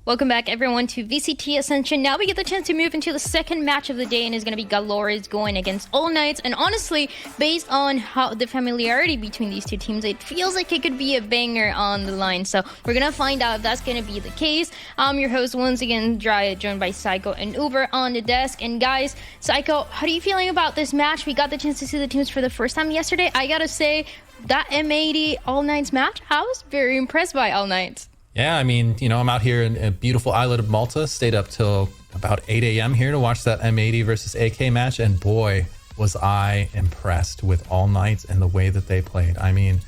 Welcome back, everyone, to VCT Ascension. Now we get the chance to move into the second match of the day, and is going to be GLRS going against All Knights. And honestly, based on how the familiarity between these two teams, it feels like it could be a banger on the line. So we're going to find out if that's going to be the case. I'm your host once again, Dry, joined by Psycho and Uber on the desk. And guys, Psycho, how are you feeling about this match? We got the chance to see the teams for the first time yesterday. I got to say, that M80 All Knights match, I was very impressed by All Knights. Yeah, I mean, you know, I'm out here in a beautiful islet of Malta, stayed up till about 8 a.m. here to watch that M80 versus AK match, and boy, was I impressed with All Knights and the way that they played. I mean,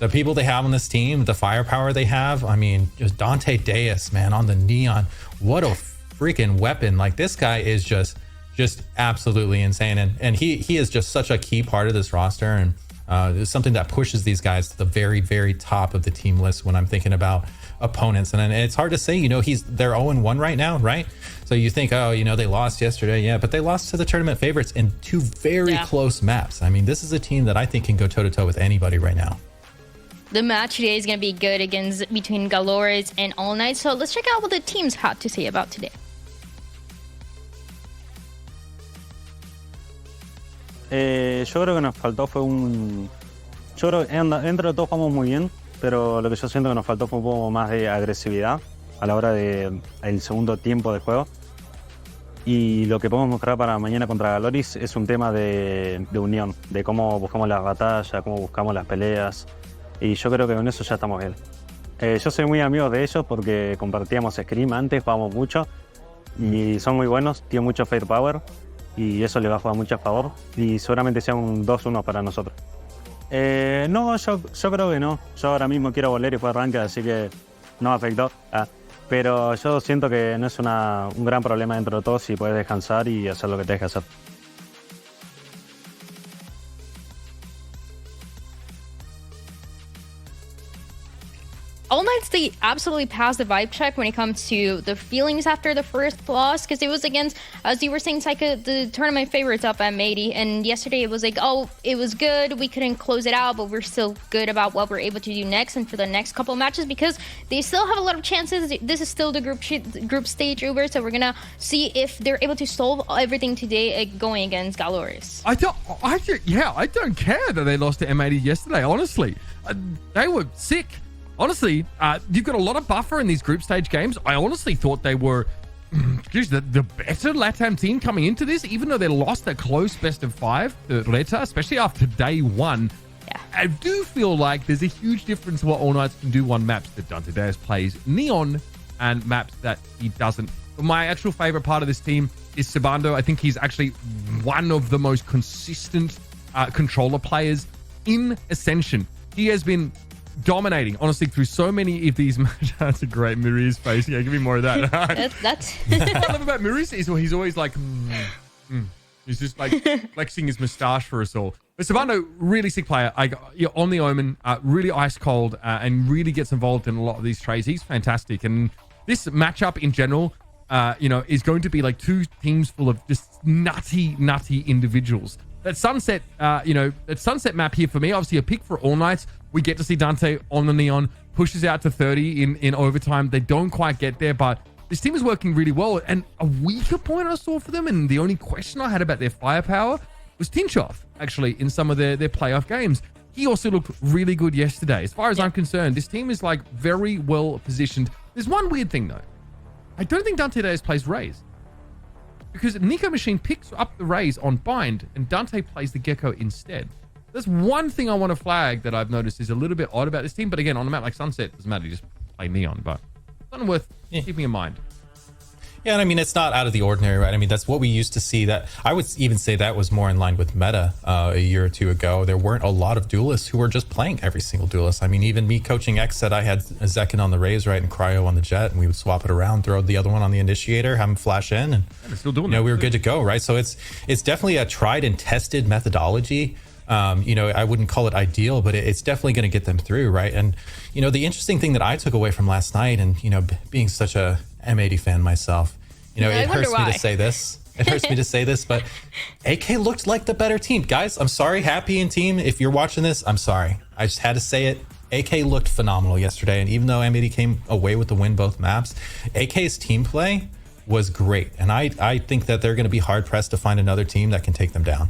the people they have on this team, the firepower they have, I mean, just Dante Deus, man, on the Neon, what a freaking weapon. Like, this guy is just absolutely insane, and he is just such a key part of this roster, and it's something that pushes these guys to the very, very top of the team list when I'm thinking about opponents. And it's hard to say, you know, they're 0-1 right now, right? So you think, oh, you know, they lost yesterday. Yeah, but they lost to the tournament favorites in two very close maps. I mean, this is a team that I think can go toe-to-toe with anybody right now. The match today is going to be good between GLRS and All Knights. So let's check out what the teams had to say about today. Yo creo que nos faltó fue un... Yo creo que dentro de todo jugamos muy bien, pero lo que yo siento que nos faltó fue un poco más de agresividad a la hora del segundo tiempo de juego. Y lo que podemos mostrar para mañana contra GLRS es un tema de unión, de cómo buscamos las batallas, cómo buscamos las peleas. Y yo creo que con eso ya estamos bien. Yo soy muy amigo de ellos porque compartíamos Scrim antes, jugábamos mucho. Y son muy buenos, tienen mucho firepower. Y eso le va a jugar mucho a favor. Y seguramente sea un 2-1 para nosotros. No, yo creo que no. Yo ahora mismo quiero volver y jugar ranked, así que no me afectó. Pero yo siento que no es un gran problema dentro de todo si puedes descansar y hacer lo que tengas que hacer. All Knights, they absolutely passed the vibe check when it comes to the feelings after the first loss, because it was against, as you were saying, Psycho, the tournament favorites up M80, and yesterday it was like, oh, it was good, we couldn't close it out, but we're still good about what we're able to do next and for the next couple of matches, because they still have a lot of chances. This is still the group stage, Uber, so we're gonna see if they're able to solve everything today going against GLRS. I don't care that they lost to M80 yesterday, honestly. They were sick. Honestly, you've got a lot of buffer in these group stage games. I honestly thought they were the better LATAM team coming into this, even though they lost a close best of 5 to Reta, especially after day 1. Yeah. I do feel like there's a huge difference what All Knights can do on maps that Dante Deus plays Neon and maps that he doesn't. But my actual favorite part of this team is Sabando. I think he's actually one of the most consistent controller players in Ascension. He has been dominating, honestly, through so many of these matches. That's a great Miri's face. Yeah, give me more of that. that's what I love about Miri's is he's always like, he's just like flexing his moustache for us all. But Sabando, really sick player. On the Omen, really ice cold, and really gets involved in a lot of these trades. He's fantastic. And this matchup in general, is going to be like two teams full of just nutty individuals. That Sunset, that Sunset map here for me, obviously a pick for All Knights. We get to see Dante on the Neon, pushes out to 30 in overtime. They don't quite get there, but this team is working really well. And a weaker point I saw for them, and the only question I had about their firepower, was Tinchov, actually, in some of their playoff games. He also looked really good yesterday. As far as I'm concerned, this team is like very well positioned. There's one weird thing though. I don't think Dante Deus plays Raze, because Nico Machine picks up the Raze on Bind and Dante plays the Gecko instead. There's one thing I want to flag that I've noticed is a little bit odd about this team, but again, on a map like Sunset, it doesn't matter, you just play Neon, but something worth keeping in mind. Yeah, and I mean, it's not out of the ordinary, right? I mean, that's what we used to see. That I would even say that was more in line with meta a year or two ago. There weren't a lot of duelists who were just playing every single duelist. I mean, even me coaching X said I had Zekin on the Raze, right, and Cryo on the Jet, and we would swap it around, throw the other one on the Initiator, have him flash in, and still doing we were good to go, right? So it's definitely a tried and tested methodology. I wouldn't call it ideal, but it's definitely going to get them through, right? And the interesting thing that I took away from last night, and being such a M80 fan myself, it hurts me to say this. It hurts me to say this, but AK looked like the better team. Guys, I'm sorry, Happy and team, if you're watching this, I'm sorry. I just had to say it. AK looked phenomenal yesterday, and even though M80 came away with the win both maps, AK's team play was great, and I think that they're going to be hard pressed to find another team that can take them down.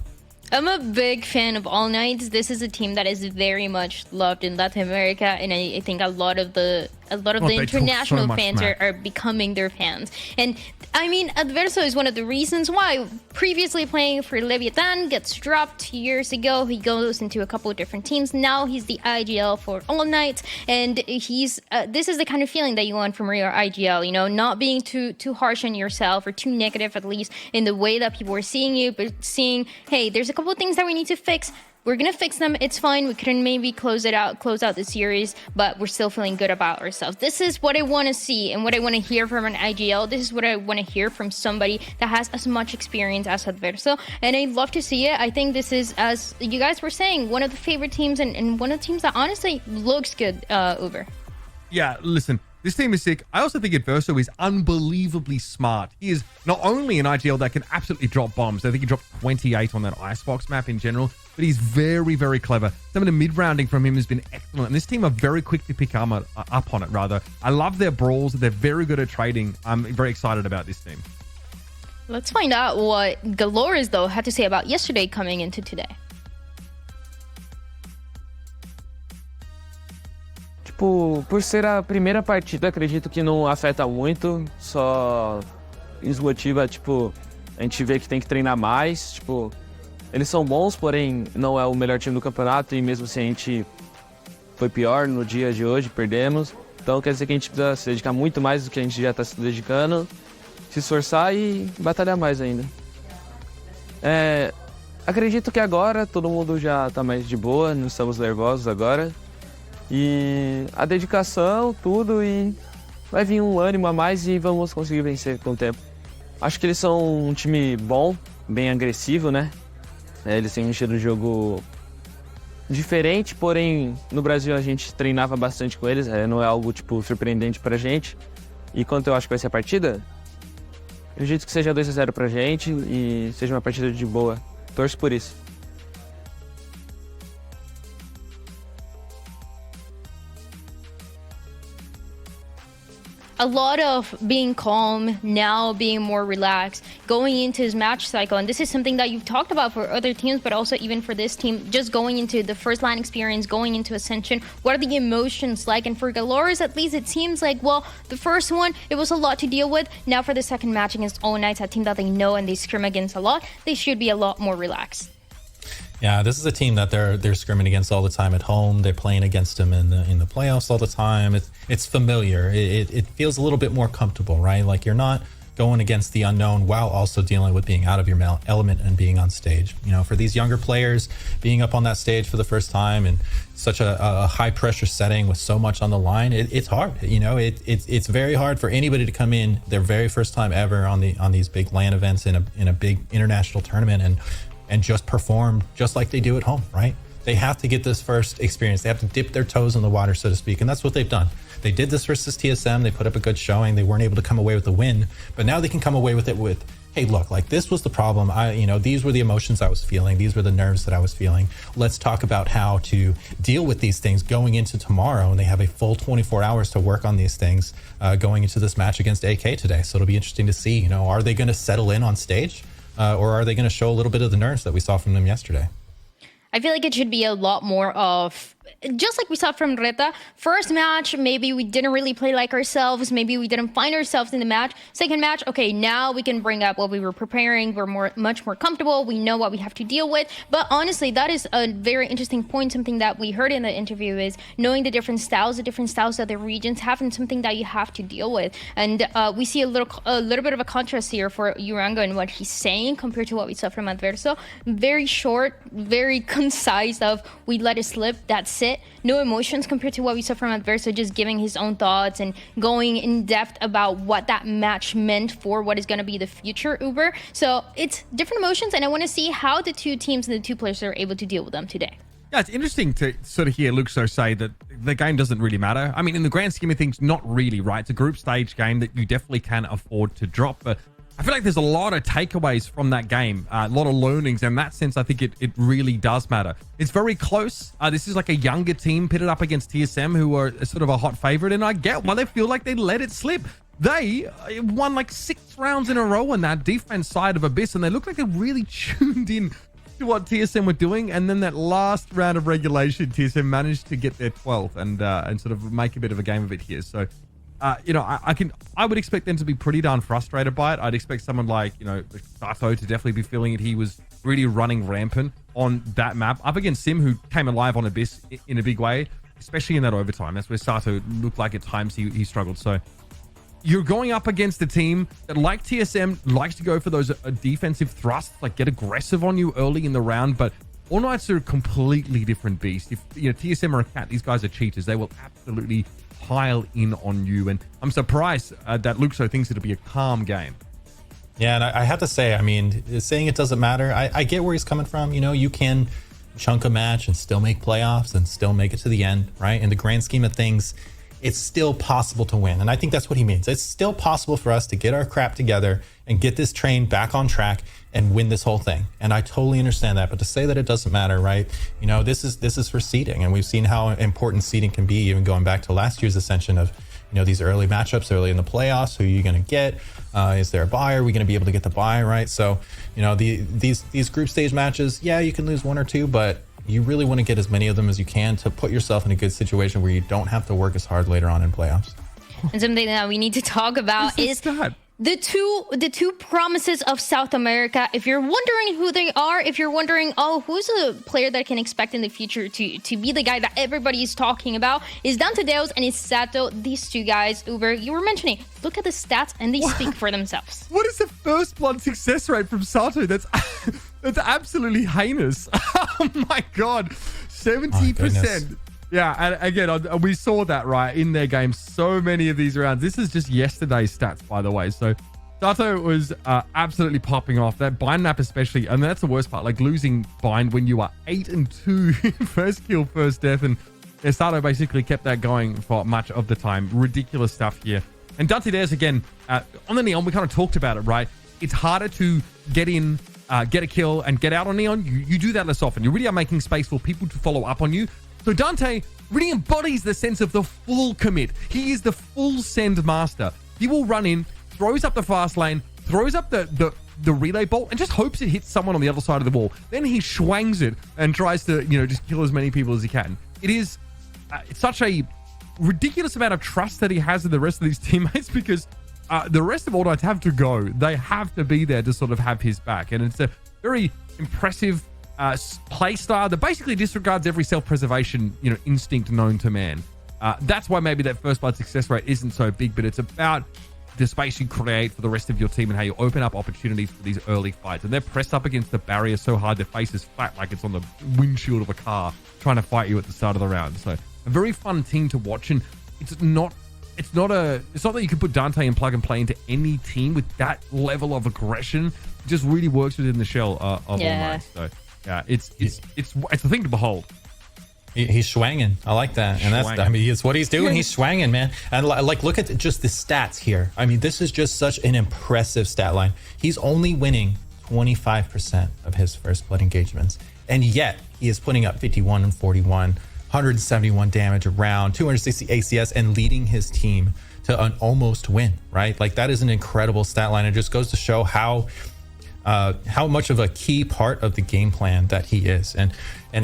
I'm a big fan of All Knights. This is a team that is very much loved in Latin America, and I think a lot of the international fans are becoming their fans. And I mean, Adverso is one of the reasons why previously playing for Leviathan gets dropped 2 years ago. He goes into a couple of different teams. Now he's the IGL for All Knights, and he's this is the kind of feeling that you want from your IGL. You know, not being too harsh on yourself or too negative, at least in the way that people are seeing you, but seeing, hey, there's a couple of things that we need to fix. We're gonna fix them. It's fine. We couldn't maybe close out the series, but we're still feeling good about ourselves. This is what I want to see and what I want to hear from an IGL. This is what I want to hear from somebody that has as much experience as Adverso, and I love to see it. I think this is, as you guys were saying, one of the favorite teams and one of the teams that honestly looks good. Uber. Yeah, listen. This team is sick. I also think Adverso is unbelievably smart. He is not only an IGL that can absolutely drop bombs. I think he dropped 28 on that Icebox map in general, but he's very, very clever. Some of the mid-rounding from him has been excellent, and this team are very quick to pick up on it, rather. I love their brawls. They're very good at trading. I'm very excited about this team. Let's find out what GLRS, though, had to say about yesterday coming into today. Tipo, por ser a primeira partida, acredito que não afeta muito, só desmotiva, tipo, a gente vê que tem que treinar mais, tipo, eles são bons, porém não é o melhor time do campeonato e mesmo assim a gente foi pior no dia de hoje, perdemos, então quer dizer que a gente precisa se dedicar muito mais do que a gente já está se dedicando, se esforçar e batalhar mais ainda. Acredito que agora todo mundo já está mais de boa, não estamos nervosos agora. E a dedicação, tudo, e vai vir um ânimo a mais e vamos conseguir vencer com o tempo. Acho que eles são um time bom, bem agressivo, né? Eles têm um estilo de jogo diferente, porém no Brasil a gente treinava bastante com eles, não é algo tipo surpreendente pra gente. E quanto eu acho que vai ser a partida, eu acredito que seja 2-0 pra gente e seja uma partida de boa. Torço por isso. A lot of being calm, now being more relaxed, going into his match cycle. And this is something that you've talked about for other teams, but also even for this team, just going into the first line experience, going into Ascension. What are the emotions like? And for GLRS, at least it seems like, well, the first one, it was a lot to deal with. Now for the second match against All Knights, a team that they know and they scrim against a lot, they should be a lot more relaxed. Yeah, this is a team that they're scrimming against all the time at home. They're playing against them in the playoffs all the time. It's familiar. It feels a little bit more comfortable, right? Like you're not going against the unknown while also dealing with being out of your element and being on stage. You know, for these younger players, being up on that stage for the first time in such a high pressure setting with so much on the line, it's hard. You know, it's very hard for anybody to come in their very first time ever on these big LAN events in a big international tournament and just perform just like they do at home, right? They have to get this first experience. They have to dip their toes in the water, so to speak, and that's what they've done. They did this versus TSM. They put up a good showing. They weren't able to come away with the win, but now they can come away with it with, hey, look, like this was the problem. These were the emotions I was feeling. These were the nerves that I was feeling. Let's talk about how to deal with these things going into tomorrow. And they have a full 24 hours to work on these things going into this match against AK today. So it'll be interesting to see, are they going to settle in on stage? Or are they going to show a little bit of the nerves that we saw from them yesterday? I feel like it should be a lot more of, just like we saw from Reta, first match, maybe we didn't really play like ourselves. Maybe we didn't find ourselves in the match. Second match, okay, now we can bring up what we were preparing. We're much more comfortable. We know what we have to deal with. But honestly, that is a very interesting point. Something that we heard in the interview is knowing the different styles that the regions have, and something that you have to deal with. And we see a little bit of a contrast here for Uranga and what he's saying compared to what we saw from Adverso. Very short, very concise of we let it slip, that's it. No emotions compared to what we saw from Adverso, just giving his own thoughts and going in depth about what that match meant for what is going to be the future Uber. So it's different emotions, and I want to see how the two teams and the two players are able to deal with them today. Yeah, it's interesting to sort of hear Luxo say that the game doesn't really matter. I mean, in the grand scheme of things, not really, right? It's a group stage game that you definitely can afford to drop. But I feel like there's a lot of takeaways from that game, a lot of learnings. In that sense, I think it really does matter. It's very close. This is like a younger team pitted up against TSM, who are sort of a hot favorite, and I get why they feel like they let it slip. They won like 6 rounds in a row on that defense side of Abyss, and they look like they're really tuned in to what TSM were doing. And then that last round of regulation, TSM managed to get their 12th and sort of make a bit of a game of it here. So, I would expect them to be pretty darn frustrated by it. I'd expect someone like, Sato to definitely be feeling it. He was really running rampant on that map up against Sim, who came alive on Abyss in a big way, especially in that overtime. That's where Sato looked like at times he struggled. So you're going up against a team that, like TSM, likes to go for those defensive thrusts, like get aggressive on you early in the round. But All Knights are a completely different beast. If TSM are a cat, these guys are cheaters. They will absolutely pile in on you. And I'm surprised that Luxo thinks it'll be a calm game. Yeah, and I have to say, I mean, saying it doesn't matter, I get where he's coming from. You can chunk a match and still make playoffs and still make it to the end, right? In the grand scheme of things, it's still possible to win. And I think that's what he means. It's still possible for us to get our crap together and get this train back on track and win this whole thing. And I totally understand that. But to say that it doesn't matter, right? This is for seeding. And we've seen how important seeding can be, even going back to last year's Ascension of, these early matchups early in the playoffs. Who are you going to get? Is there a bye? Are we going to be able to get the bye, right? So, these group stage matches, yeah, you can lose 1 or 2, but you really want to get as many of them as you can to put yourself in a good situation where you don't have to work as hard later on in playoffs. And something that we need to talk about is the two promises of South America. If you're wondering who they are, if you're wondering, who's a player that I can expect in the future to be the guy that everybody is talking about, is Dante Deus and is Sato. These two guys, Uber, you were mentioning, look at the stats and they speak for themselves. What is the first blood success rate from Sato? That's absolutely heinous. Oh my God, 70%. Yeah, and again, we saw that, right, in their game. So many of these rounds. This is just yesterday's stats, by the way. So Sato was absolutely popping off. That bind map especially, and that's the worst part, like losing bind when you are 8-2, first kill, first death. And Sato basically kept that going for much of the time. Ridiculous stuff here. And Dante Deus, again, on the Neon, we kind of talked about it, right? It's harder to get in, get a kill, and get out on Neon. You do that less often. You really are making space for people to follow up on you. So Dante really embodies the sense of the full commit. He is the full send master. He will run in, throws up the fast lane, throws up the relay bolt, and just hopes it hits someone on the other side of the wall. Then he schwangs it and tries to, just kill as many people as he can. It is it's such a ridiculous amount of trust that he has in the rest of these teammates, because the rest of All Knights have to go. They have to be there to sort of have his back. And it's a very impressive play style that basically disregards every self-preservation instinct known to man. That's why maybe that first blood success rate isn't so big, but it's about the space you create for the rest of your team and how you open up opportunities for these early fights. And they're pressed up against the barrier so hard their face is flat like it's on the windshield of a car trying to fight you at the start of the round. So a very fun team to watch. And it's not that you can put Dante and plug and play into any team with that level of aggression. It just really works within the shell of All Knights. So yeah, it's a thing to behold. He's schwanging. I like that. And it's what he's doing. He's schwanging, man. And look at just the stats here. I mean, this is just such an impressive stat line. He's only winning 25% of his first blood engagements. And yet he is putting up 51 and 41, 171 damage around, 260 ACS, and leading his team to an almost win, right? Like, that is an incredible stat line. It just goes to show how much of a key part of the game plan that he is, and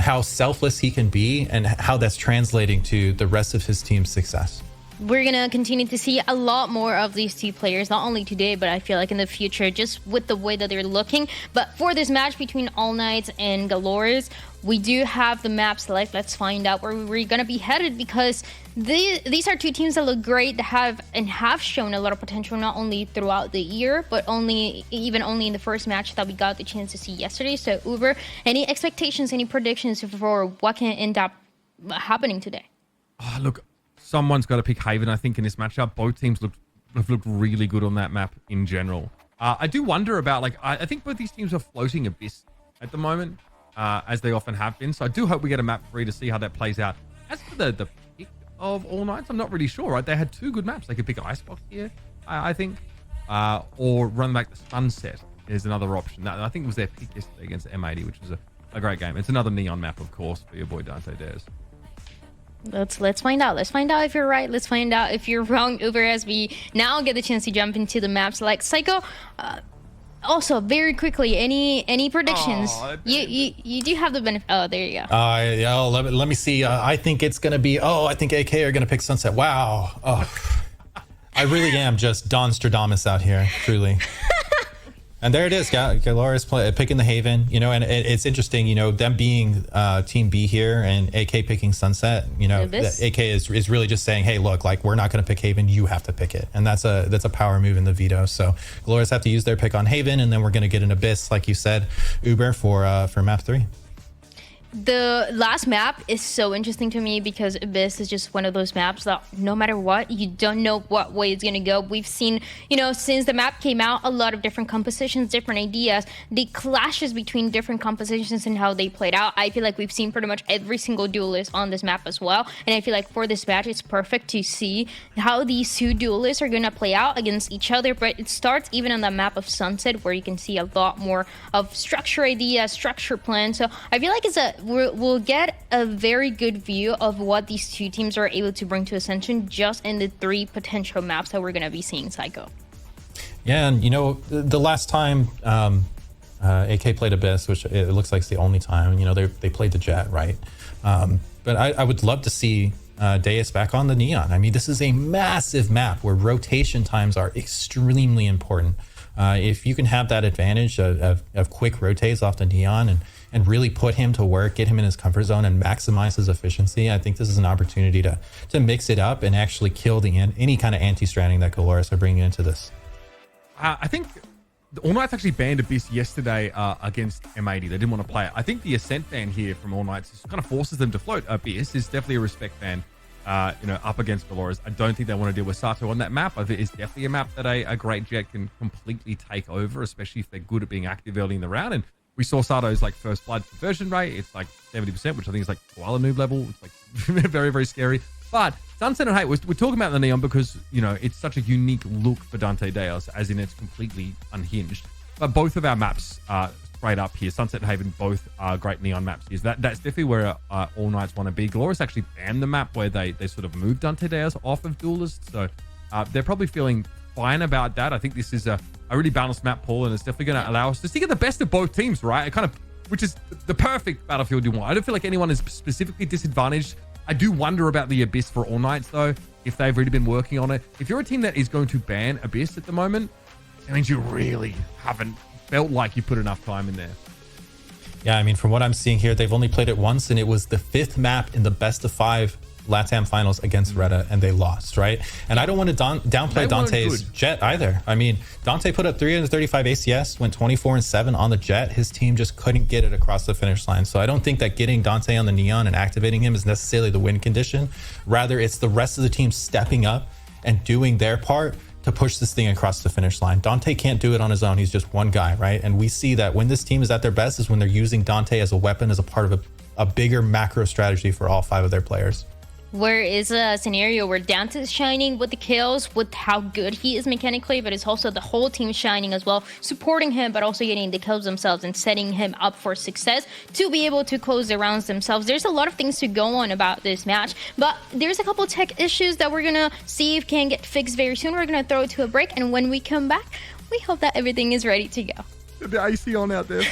how selfless he can be, and how that's translating to the rest of his team's success. We're going to continue to see a lot more of these two players, not only today, but I feel like in the future, just with the way that they're looking. But for this match between All Knights and GLRS, we do have the map select. Let's find out where we're going to be headed, because these are two teams that look great, that have shown a lot of potential, not only throughout the year, but only in the first match that we got the chance to see yesterday. So Uber, any expectations, any predictions for what can end up happening today? Look, someone's got to pick Haven, I think, in this matchup. Both teams have looked really good on that map in general. I do wonder about, I think both these teams are floating Abyss at the moment, as they often have been. So I do hope we get a map free to see how that plays out. As for the pick of All Knights, I'm not really sure, right? They had two good maps. They could pick Icebox here, I think. or run back the Sunset is another option. That I think was their pick yesterday against M80, which was a great game. It's another Neon map, of course, for your boy Dante Dares. Let's find out. Let's find out if you're right. Let's find out if you're wrong, Uber, as we now get the chance to jump into the maps like Psycho. Also, very quickly, any predictions? You do have the benefit. Oh, there you go. Yeah, let me see. I think it's gonna be. I think AK are gonna pick Sunset. Wow. I really am just Don Stradamus out here, truly. And there it is, GLRS picking the Haven, and it's interesting, them being Team B here and AK picking Sunset, AK is really just saying, hey, look, like, we're not going to pick Haven, you have to pick it. And that's a power move in the veto. So GLRS have to use their pick on Haven, and then we're going to get an Abyss, like you said, Uber for map 3. The last map is so interesting to me because Abyss is just one of those maps that no matter what, you don't know what way it's going to go. We've seen, since the map came out, a lot of different compositions, different ideas, the clashes between different compositions and how they played out. I feel like we've seen pretty much every single duelist on this map as well. And I feel like for this match, it's perfect to see how these two duelists are going to play out against each other. But it starts even on the map of Sunset, where you can see a lot more of structure ideas, structure plans. So I feel like we'll get a very good view of what these two teams are able to bring to Ascension just in the 3 potential maps that we're going to be seeing, Psycho. Yeah, and the last time AK played Abyss, which it looks like it's the only time, they played the Jet, right? But I would love to see Deus back on the Neon. I mean, this is a massive map where rotation times are extremely important. If you can have that advantage of quick rotates off the Neon and really put him to work, get him in his comfort zone and maximize his efficiency, I think this is an opportunity to mix it up and actually kill any kind of anti-stranding that GLRS are bringing into this. I think All Knights actually banned Abyss yesterday against M80. They didn't want to play it. I think the Ascent ban here from All Knights kind of forces them to float. Abyss is definitely a respect ban, up against GLRS. I don't think they want to deal with Sato on that map. I think it's definitely a map that a great Jet can completely take over, especially if they're good at being active early in the round. And we saw Sato's first blood conversion rate. It's 70%, which I think is Koala noob level. It's very, very scary. But Sunset and Hate, we're talking about the Neon because, it's such a unique look for Dante Deus, as in it's completely unhinged. But both of our maps are straight up here. Sunset and Haven both are great Neon maps here. So that's definitely where All Knights want to be. GLRS actually banned the map where they sort of moved Dante Deus off of Duelist. So they're probably feeling fine about that. I think this is a really balanced map pool, and it's definitely going to allow us to see the best of both teams, right? Which is the perfect battlefield you want. I don't feel like anyone is specifically disadvantaged. I do wonder about the Abyss for All Knights, though, if they've really been working on it. If you're a team that is going to ban Abyss at the moment, it means you really haven't felt like you put enough time in there. Yeah, I mean, from what I'm seeing here, they've only played it once, and it was the 5th map in the best of 5 LATAM finals against Retta, and they lost, right? And I don't want to downplay Dante's Jet either. I mean, Dante put up 335 ACS, went 24-7 on the Jet. His team just couldn't get it across the finish line. So I don't think that getting Dante on the Neon and activating him is necessarily the win condition. Rather, it's the rest of the team stepping up and doing their part to push this thing across the finish line. Dante can't do it on his own. He's just one guy, right? And we see that when this team is at their best is when they're using Dante as a weapon, as a part of a bigger macro strategy for all 5 of their players. Where is a scenario where Dante is shining with the kills, with how good he is mechanically, but it's also the whole team shining as well, supporting him, but also getting the kills themselves and setting him up for success to be able to close the rounds themselves. There's a lot of things to go on about this match, but there's a couple tech issues that we're gonna see if can get fixed very soon. We're gonna throw it to a break, and when we come back, we hope that everything is ready to go. The AC on out there.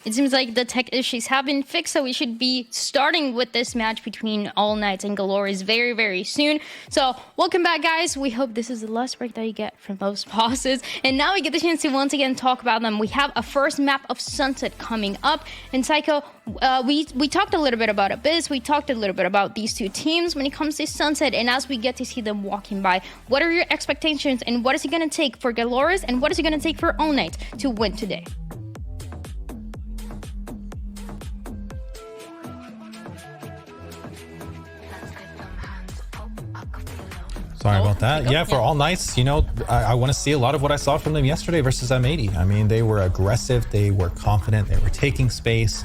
It seems like the tech issues have been fixed, so we should be starting with this match between All Knights and GLRS very, very soon. So welcome back, guys. We hope this is the last break that you get from those pauses. And now we get the chance to once again talk about them. We have a first map of Sunset coming up. And Psycho, we talked a little bit about Abyss. We talked a little bit about these two teams when it comes to Sunset. And as we get to see them walking by, what are your expectations and what is it going to take for GLRS and what is it going to take for All Knights to win today? Sorry about that. Yeah, for All Knights, you know, I want to see a lot of what I saw from them yesterday versus M80. I mean, they were aggressive, they were confident, they were taking space,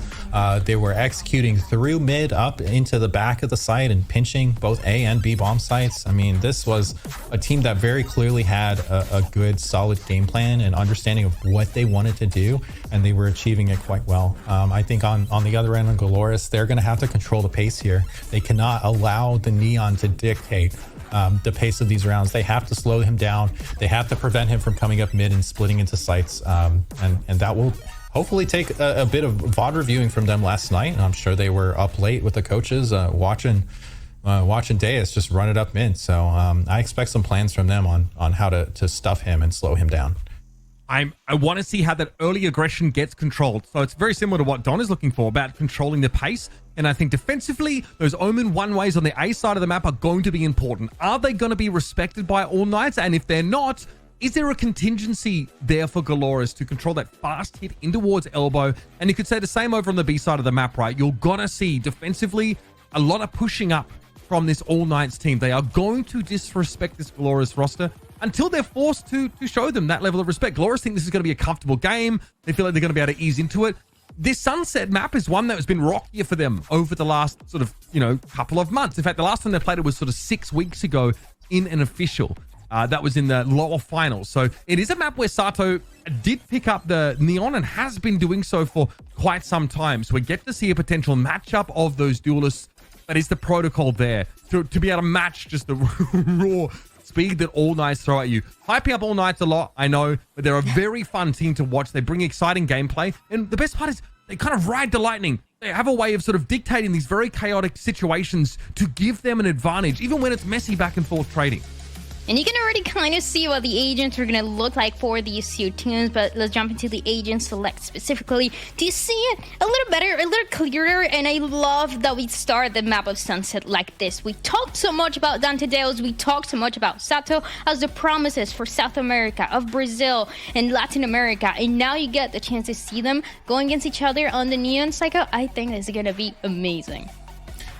they were executing through mid up into the back of the site and pinching both A and B bomb sites. I mean, this was a team that very clearly had a good, solid game plan and understanding of what they wanted to do, and they were achieving it quite well. I think on the other end of GLRS, they're going to have to control the pace here. They cannot allow the Neon to dictate the pace of these rounds. They have to slow him down. They have to prevent him from coming up mid and splitting into sites. And that will hopefully take a bit of VOD reviewing from them last night. And I'm sure they were up late with the coaches watching Deus just run it up mid. So I expect some plans from them on how to stuff him and slow him down. I want to see how that early aggression gets controlled. So it's very similar to what Don is looking for about controlling the pace. And I think defensively, those Omen one-ways on the A side of the map are going to be important. Are they going to be respected by All Knights? And if they're not, is there a contingency there for GLRS to control that fast hit in towards elbow? And you could say the same over on the B side of the map, right? You're going to see defensively a lot of pushing up from this All Knights team. They are going to disrespect this GLRS roster until they're forced to show them that level of respect. GLRS think this is going to be a comfortable game. They feel like they're going to be able to ease into it. This Sunset map is one that has been rockier for them over the last sort of, couple of months. In fact, the last time they played it was sort of 6 weeks ago in an official. That was in the lower finals. So it is a map where Sato did pick up the Neon and has been doing so for quite some time. So we get to see a potential matchup of those duelists. That is the protocol there to be able to match just the raw speed that All Knights throw at you. Hyping up All Knights a lot, I know, but they're a very fun team to watch. They bring exciting gameplay. And the best part is they kind of ride the lightning. They have a way of sort of dictating these very chaotic situations to give them an advantage, even when it's messy back and forth trading. And you can already kind of see what the agents are going to look like for these two teams, but let's jump into the agent select specifically to see it a little better, a little clearer, and I love that we start the map of Sunset like this. We talked so much about Dante Deos, we talked so much about Sato as the promises for South America, of Brazil, and Latin America, and now you get the chance to see them going against each other on the Neon cycle. I think this is going to be amazing.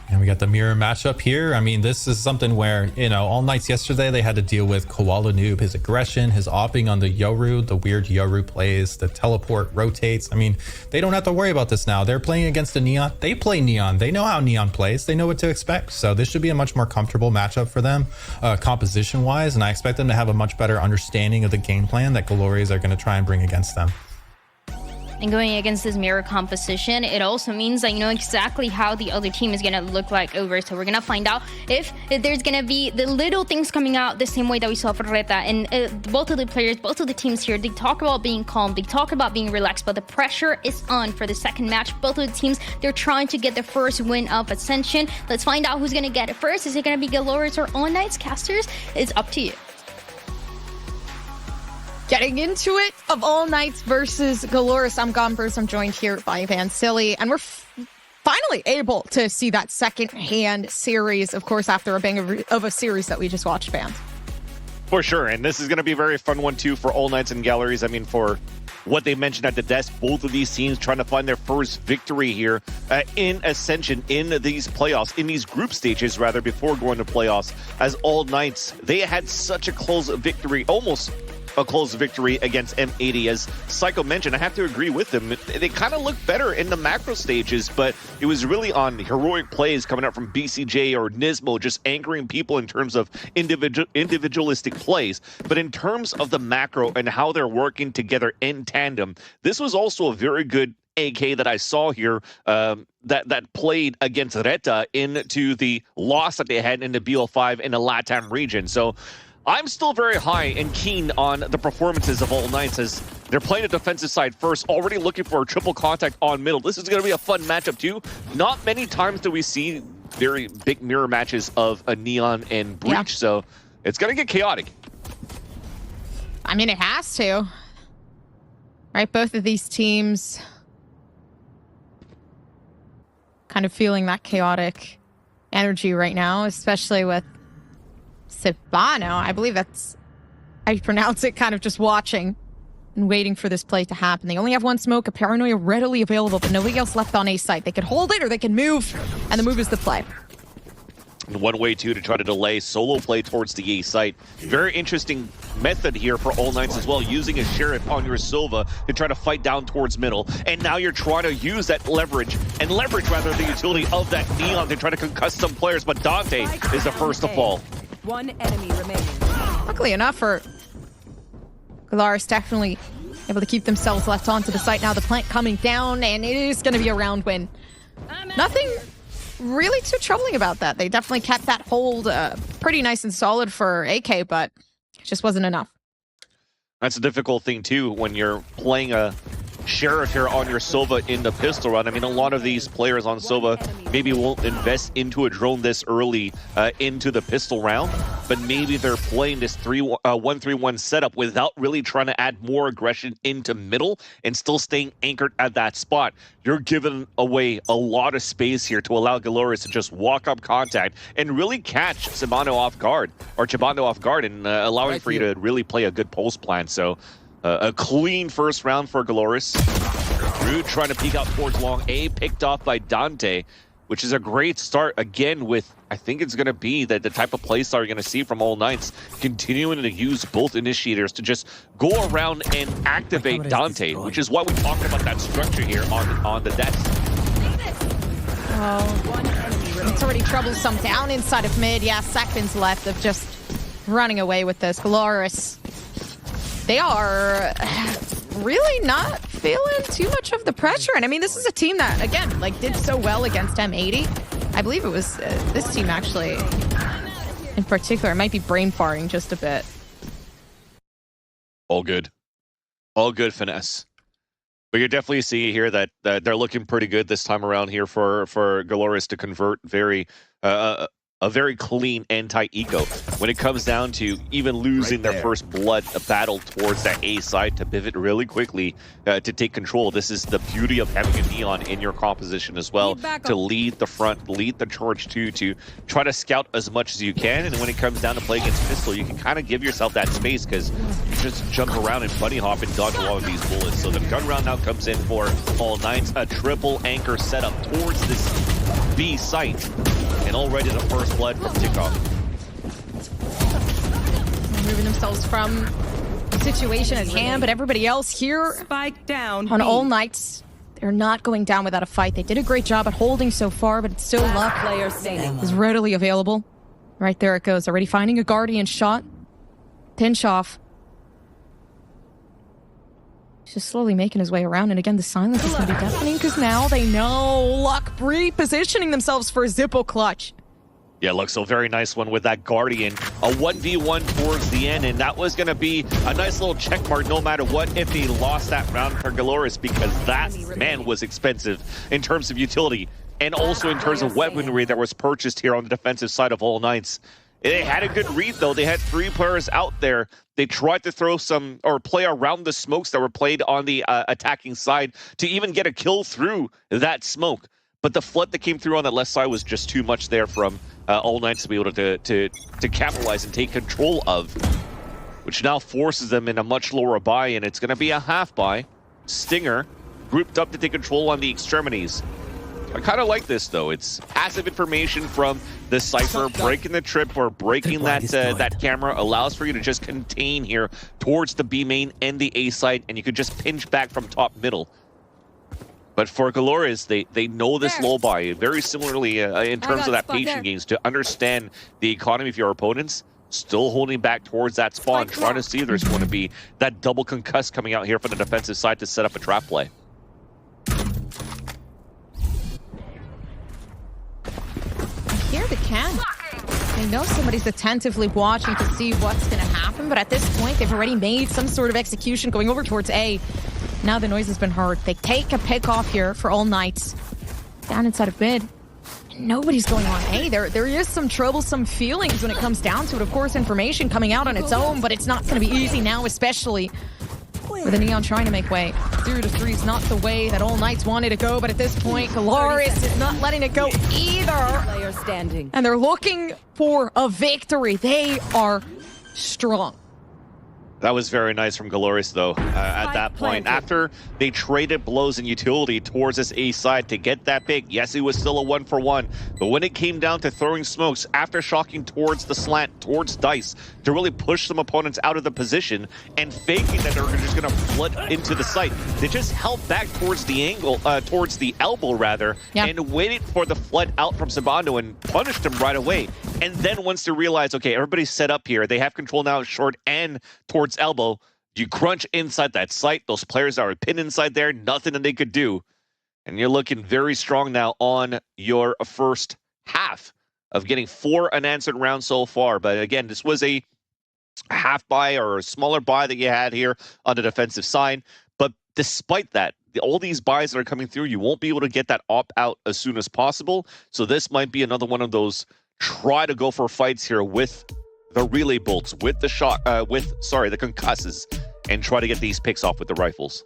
And we got the mirror matchup here. I mean, this is something where, All Knights yesterday, they had to deal with Koala Noob, his aggression, his opping on the Yoru, the weird Yoru plays, the teleport rotates. I mean, they don't have to worry about this now. They're playing against the Neon. They play Neon. They know how Neon plays. They know what to expect. So this should be a much more comfortable matchup for them, composition-wise. And I expect them to have a much better understanding of the game plan that GLRS are going to try and bring against them. And going against this mirror composition, it also means that you know exactly how the other team is going to look like over. So we're going to find out if there's going to be the little things coming out the same way that we saw for Reta. And both of the players, both of the teams here, they talk about being calm, they talk about being relaxed, but the pressure is on for the second match. Both of the teams, they're trying to get the first win of Ascension. Let's find out who's going to get it first. Is it going to be GLRS or All Knights casters? It's up to you. Getting into it of All Knights versus GLRS. I'm Gone First. I'm joined here by Van Silly, and we're finally able to see that second-hand series, of course, after a bang of a series that we just watched, fans. For sure, and this is going to be a very fun one, too, for All Knights and GLRS. I mean, for what they mentioned at the desk, both of these teams trying to find their first victory here in Ascension, in these playoffs, in these group stages, rather, before going to playoffs. As All Knights, they had such a close victory, almost a close victory against M80. As Psycho mentioned, I have to agree with him. They kind of looked better in the macro stages, but it was really on heroic plays coming out from BCJ or Nismo, just anchoring people in terms of individualistic plays. But in terms of the macro and how they're working together in tandem, this was also a very good AK that I saw here that played against Reta into the loss that they had in the BL5 in the LATAM region. So I'm still very high and keen on the performances of All Knights as they're playing the defensive side first, already looking for a triple contact on middle. This is going to be a fun matchup too. Not many times do we see very big mirror matches of a Neon and Breach, so it's going to get chaotic. I mean, it has to. Right, both of these teams kind of feeling that chaotic energy right now, especially with Sibano. I believe that's how you pronounce it, kind of just watching and waiting for this play to happen. They only have one smoke, a paranoia readily available, but nobody else left on A site. They could hold it or they can move, and the move is the play. One way, too, to try to delay solo play towards the A site. Very interesting method here for All Knights as well, using a Sheriff on your Silva to try to fight down towards middle. And now you're trying to use that leverage rather the utility of that Neon to try to concuss some players, but Dante is the first to fall. One enemy remaining. Luckily enough for GLRS, definitely able to keep themselves left onto the site. Now the plant coming down, and it is going to be a round win. Nothing really too troubling about that. They definitely kept that hold pretty nice and solid for AK, but it just wasn't enough. That's a difficult thing, too, when you're playing a sheriff here on your Sova in the pistol run. I mean, a lot of these players on Sova maybe won't invest into a drone this early into the pistol round, but maybe they're playing this 1-3-1 setup without really trying to add more aggression into middle and still staying anchored at that spot. You're giving away a lot of space here to allow GLRS to just walk up contact and really catch Chibano off guard, and allowing for you to really play a good post plan. So a clean first round for GLRS. Rude trying to peek out towards long A, picked off by Dante, which is a great start again with, I think it's going to be the type of play style you're going to see from All Knights, continuing to use both initiators to just go around and activate Dante, which is why we talked about that structure here on the desk. Oh, it's already troublesome down inside of mid. Yeah, seconds left of just running away with this. GLRS, they are really not feeling too much of the pressure. And I mean, this is a team that, again, like did so well against M80. I believe it was this team actually in particular. It might be brain farting just a bit. All good, Finesse. But you definitely see here that they're looking pretty good this time around here for GLRS to convert a very clean anti-eco when it comes down to even losing their first blood battle towards that A side to pivot really quickly to take control. This is the beauty of having a Neon in your composition as well, to lead the front, lead the charge to try to scout as much as you can. And when it comes down to play against Pistol, you can kind of give yourself that space because you just jump around and bunny hop and dodge a lot of these bullets. So the gun round now comes in for All Knights, a triple anchor setup towards this B site. And already the first blood from Tikoff. Moving themselves from the situation at hand, but everybody else here Spike down. on All Knights, they're not going down without a fight. They did a great job at holding so far, but it's still luck Player standing. is readily available. Right there it goes. Already finding a Guardian shot. Pinch off. He's just slowly making his way around, and again, the silence is going to be deafening because now they know Luck repositioning themselves for a Zippo clutch. Yeah, looks so very nice one with that Guardian. A 1v1 towards the end, and that was going to be a nice little check mark no matter what if they lost that round for GLRS, because that, man, was expensive in terms of utility and also in terms of weaponry that was purchased here on the defensive side of All Knights. They had a good read, though. They had 3 players out there. They tried to throw some or play around the smokes that were played on the attacking side to even get a kill through that smoke. But the flood that came through on that left side was just too much there from All Knights to be able to capitalize and take control of, which now forces them in a much lower buy, and it's going to be a half buy. Stinger grouped up to take control on the extremities. I kind of like this, though. It's passive information from the Cypher. Breaking the trip or breaking that camera allows for you to just contain here towards the B main and the A side, and you could just pinch back from top middle. But for GLRS, they know this low buy very similarly in terms of that patient games, to understand the economy of your opponents. Still holding back towards that spawn, trying to see if there's going to be that double concuss coming out here from the defensive side to set up a trap play. Here they can. I know somebody's attentively watching to see what's going to happen, but at this point, they've already made some sort of execution going over towards A. Now the noise has been heard. They take a pick off here for All Knights. Down inside of mid. Nobody's going on A. There is some troublesome feelings when it comes down to it. Of course, information coming out on its own, but it's not going to be easy now, especially with the Neon trying to make way. 0-3 is not the way that All Knights wanted to go, but at this point, GLRS is not letting it go either. Player standing. And they're looking for a victory. They are strong. That was very nice from GLRS, though, at that point. After they traded blows and utility towards this A side to get that pick, yes, it was still a 1-for-1, but when it came down to throwing smokes, after shocking towards the slant, towards Dice, to really push some opponents out of the position and faking that they were just going to flood into the site, they just held back towards the angle, towards the elbow, rather, and waited for the flood out from Sabando and punished him right away. And then once they realized, okay, everybody's set up here, they have control now short and towards elbow, you crunch inside that site, those players are pinned inside there, nothing that they could do, and you're looking very strong now on your first half of getting 4 unanswered rounds so far. But again, this was a half buy or a smaller buy that you had here on the defensive side, but despite that, all these buys that are coming through, you won't be able to get that opt-out as soon as possible. So this might be another one of those try to go for fights here with the relay bolts, with the the concusses, and try to get these picks off with the rifles.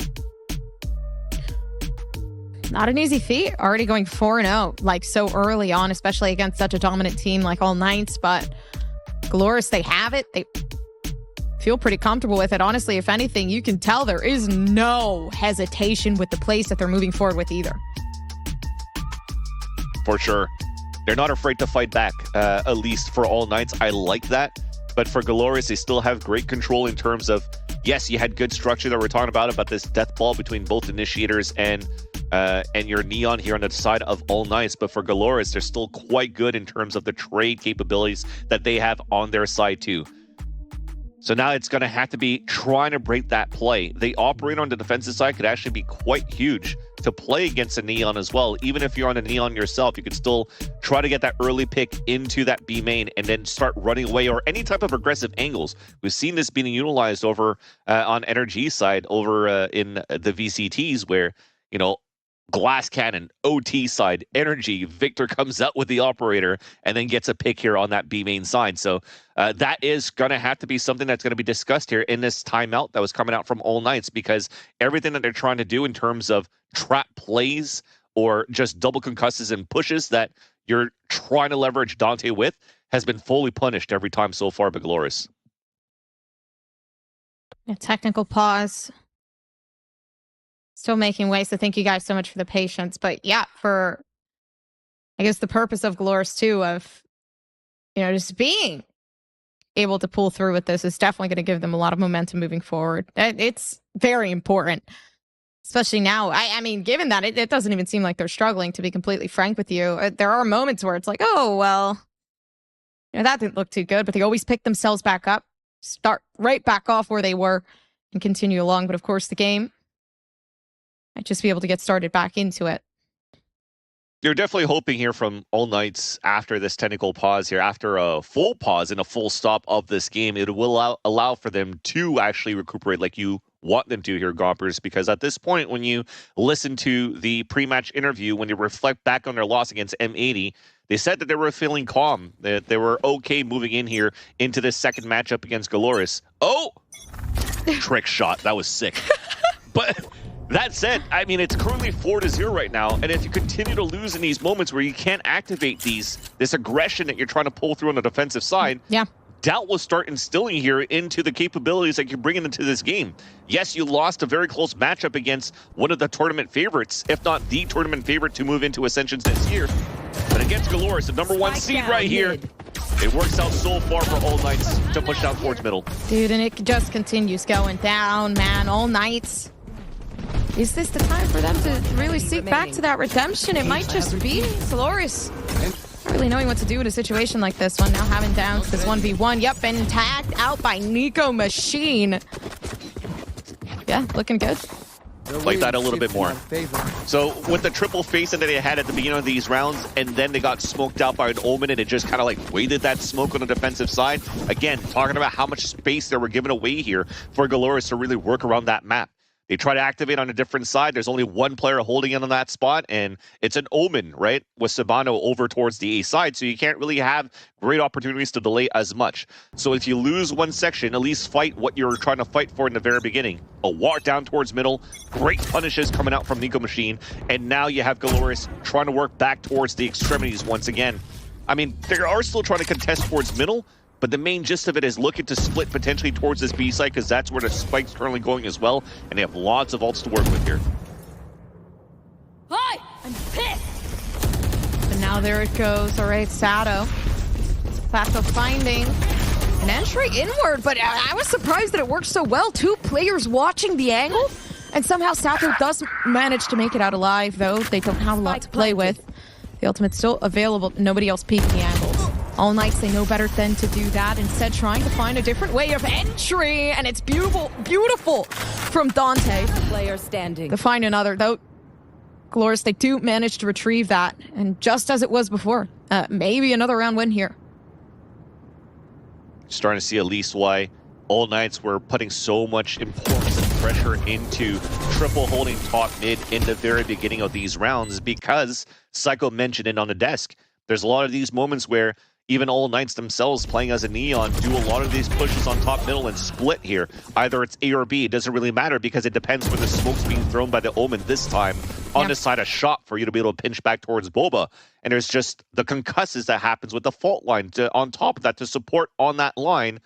Not an easy feat. Already going 4-0, like so early on, especially against such a dominant team like All Knights. But GLRS, they have it. They feel pretty comfortable with it. Honestly, if anything, you can tell there is no hesitation with the plays that they're moving forward with either. For sure. They're not afraid to fight back, at least for All Knights. I like that. But for GLRS, they still have great control in terms of, yes, you had good structure that we're talking about this death ball between both initiators and your Neon here on the side of All Knights. But for GLRS, they're still quite good in terms of the trade capabilities that they have on their side too. So now it's going to have to be trying to break that play. They operate on the defensive side, could actually be quite huge to play against a Neon as well. Even if you're on a Neon yourself, you could still try to get that early pick into that B main and then start running away, or any type of aggressive angles. We've seen this being utilized over on NRG side over in the VCTs, where, you know, Glass Cannon, OT side, Energy, Victor comes out with the operator and then gets a pick here on that B main side. So that is going to have to be something that's going to be discussed here in this timeout that was coming out from All Knights, because everything that they're trying to do in terms of trap plays or just double concusses and pushes that you're trying to leverage Dante with has been fully punished every time so far by GLRS. A technical pause. Still making waves. So thank you guys so much for the patience. But yeah, for, I guess, the purpose of GLRS too, of, you know, just being able to pull through with this is definitely going to give them a lot of momentum moving forward. It's very important, especially now. I mean, given that it doesn't even seem like they're struggling, to be completely frank with you. There are moments where it's like, oh, well, you know, that didn't look too good, but they always pick themselves back up, start right back off where they were and continue along. But of course, the game might just be able to get started back into it. You're definitely hoping here from All Knights after this technical pause here, after a full pause and a full stop of this game, it will allow for them to actually recuperate like you want them to here, Gompers, because at this point, when you listen to the pre-match interview, when you reflect back on their loss against M80, they said that they were feeling calm, that they were okay moving in here into this second matchup against GLRS. Oh! Trick shot. That was sick. But that said, I mean, it's currently 4-0 right now, and if you continue to lose in these moments where you can't activate this aggression that you're trying to pull through on the defensive side, yeah, doubt will start instilling here into the capabilities that you're bringing into this game. Yes, you lost a very close matchup against one of the tournament favorites, if not the tournament favorite to move into Ascensions this year, but against GLRS, the #1 seed right here, it works out so far for All Knights to push down towards middle. Dude, and it just continues going down, man. All Knights. Is this the time for them to really seek back to that redemption? It might just be GLRS not really knowing what to do in a situation like this one. Now having down to this 1v1. Yep, and tagged out by Nico Machine. Yeah, looking good. Like that a little bit more. So with the triple facing that they had at the beginning of these rounds, and then they got smoked out by an Omen, and it just kind of like weighted that smoke on the defensive side. Again, talking about how much space they were giving away here for GLRS to really work around that map. They try to activate on a different side. There's only one player holding in on that spot, and it's an Omen, right? With Sabano over towards the A side, so you can't really have great opportunities to delay as much. So if you lose one section, at least fight what you're trying to fight for in the very beginning. A walk down towards middle, great punishes coming out from Nico Machine, and now you have GLRS trying to work back towards the extremities once again. I mean, they are still trying to contest towards middle, but the main gist of it is looking to split potentially towards this B side, because that's where the spike's currently going as well, and they have lots of ults to work with here. Hi, I'm pissed. And now there it goes. All right, Sato. Plato finding an entry inward, but I was surprised that it worked so well. Two players watching the angle, and somehow Sato does manage to make it out alive, though. They don't have a lot to play with. The ultimate's still available. Nobody else peeking the angles. All Knights, they know better than to do that. Instead, trying to find a different way of entry, and it's beautiful, beautiful from Dante. Player standing. To find another, though. GLRS, they do manage to retrieve that, and just as it was before, maybe another round win here. Starting to see at least why All Knights were putting so much importance and pressure into triple holding top mid in the very beginning of these rounds, because Psycho mentioned it on the desk. There's a lot of these moments where even All Knights themselves playing as a Neon do a lot of these pushes on top middle and split here. Either it's A or B, it doesn't really matter because it depends where the smoke's being thrown by the Omen this time on the side of shop for you to be able to pinch back towards Boba. And there's just the concusses that happens with the fault line on top of that to support on that line.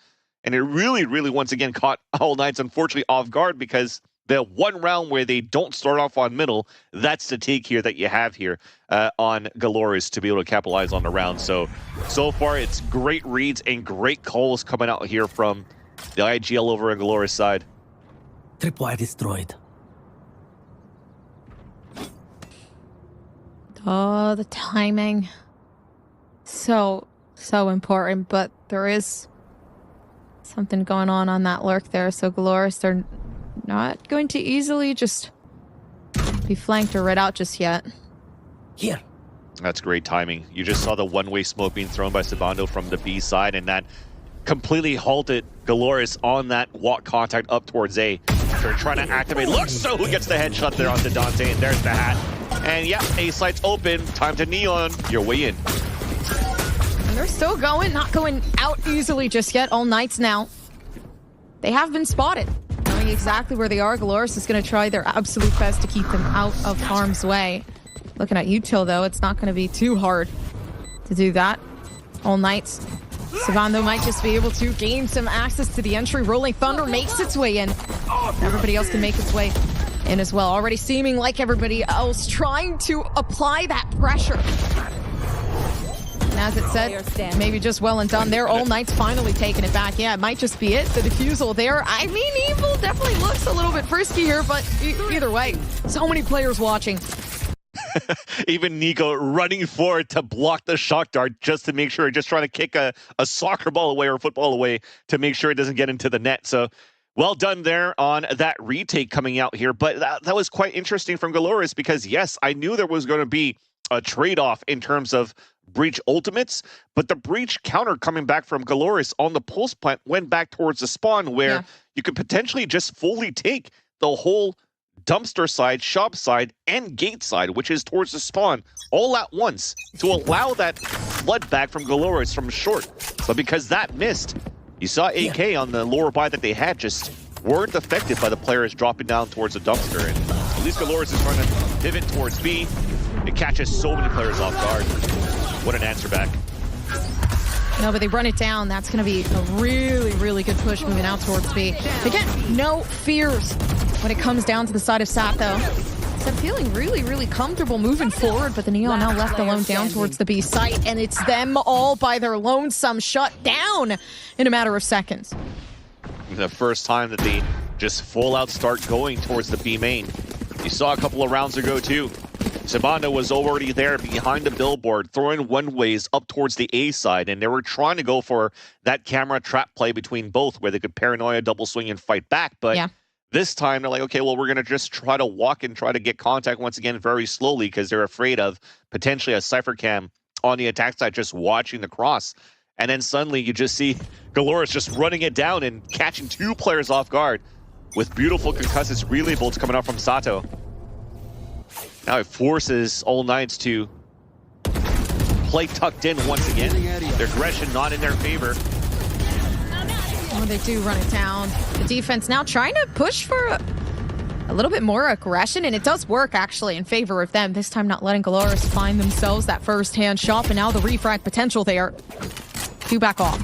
And it really, really once again caught All Knights unfortunately off guard, because the one round where they don't start off on middle, that's the take here that you have here on GLRS to be able to capitalize on the round. So far it's great reads and great calls coming out here from the IGL over on GLRS side. Tripwire destroyed. Oh, the timing. So important, but there is something going on that lurk there. So GLRS, they're not going to easily just be flanked or read out just yet. Here. That's great timing. You just saw the one-way smoke being thrown by Sabando from the B side, and that completely halted GLRS on that walk contact up towards A. They're trying to activate. Look, so who gets the headshot there onto Dante, and there's the hat. And yeah, A site's open. Time to Neon. Your way in. And they're still going, not going out easily just yet. All Knights now. They have been spotted. Knowing exactly where they are, GLRS is going to try their absolute best to keep them out of harm's way. Looking at Util, though, it's not going to be too hard to do that. All Knights. Savando might just be able to gain some access to the entry. Rolling Thunder makes its way in. Everybody else can make its way in as well. Already seeming like everybody else trying to apply that pressure. And as it said, maybe just well and done there. All Knights finally taking it back. Yeah, it might just be it. The defusal there. I mean, Evil definitely looks a little bit frisky here, but either way, so many players watching. Even Nico running forward to block the shock dart just to make sure, just trying to kick a soccer ball away or a football away to make sure it doesn't get into the net. So well done there on that retake coming out here. But that was quite interesting from GLRS, because yes, I knew there was going to be a trade-off in terms of breach ultimates, but the breach counter coming back from GLRS on the pulse plant went back towards the spawn, where you could potentially just fully take the whole dumpster side, shop side, and gate side, which is towards the spawn, all at once to allow that flood back from GLRS from short. But because that missed, you saw AK on the lower buy that they had just weren't affected by the players dropping down towards the dumpster. And at least GLRS is trying to pivot towards B. It catches so many players off guard. What an answer back. No, but they run it down. That's going to be a really, really good push moving out towards B. Again, no fears when it comes down to the side of Sato. So feeling really, really comfortable moving forward, but the Neon now left alone down towards the B site, and it's them all by their lonesome shut down in a matter of seconds. The first time that they just full out start going towards the B main. You saw a couple of rounds ago too. Sabando was already there behind the billboard, throwing one-ways up towards the A side, and they were trying to go for that camera trap play between both, where they could paranoia, double swing, and fight back. But this time, they're like, okay, well, we're going to just try to walk and try to get contact once again very slowly, because they're afraid of potentially a Cypher Cam on the attack side just watching the cross. And then suddenly you just see GLRS just running it down and catching two players off guard with beautiful concussive relay bolts coming out from Sato. Now it forces All Knights to play tucked in once again. Their aggression not in their favor. Oh, they do run it down. The defense now trying to push for a little bit more aggression, and it does work actually in favor of them. This time not letting GLRS find themselves that first-hand shot, and now the refrag potential there. Do back off.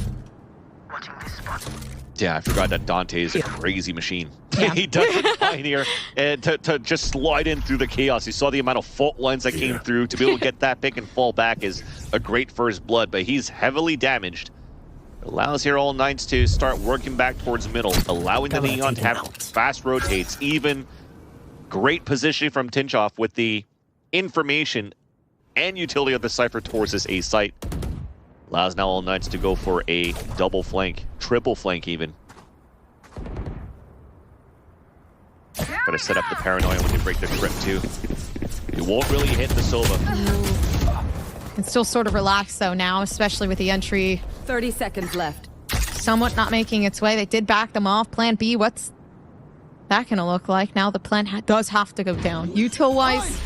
Yeah, I forgot that Dante is a crazy machine. He does it fine here to just slide in through the chaos. You saw the amount of fault lines that came through. To be able to get that pick and fall back is a great first blood, but he's heavily damaged. Allows here All Knights to start working back towards middle, allowing the Neon to have fast rotates. Even great positioning from Tinchoff with the information and utility of the Cypher towards this A site. Allows now All Knights to go for a double flank, triple flank even. Gotta set up the paranoia when they break the trip too. You won't really hit the Sova. It's still sort of relaxed though now, especially with the entry. 30 seconds left. Somewhat not making its way. They did back them off. Plan B, what's that gonna look like? Now the plant does have to go down. Util-wise,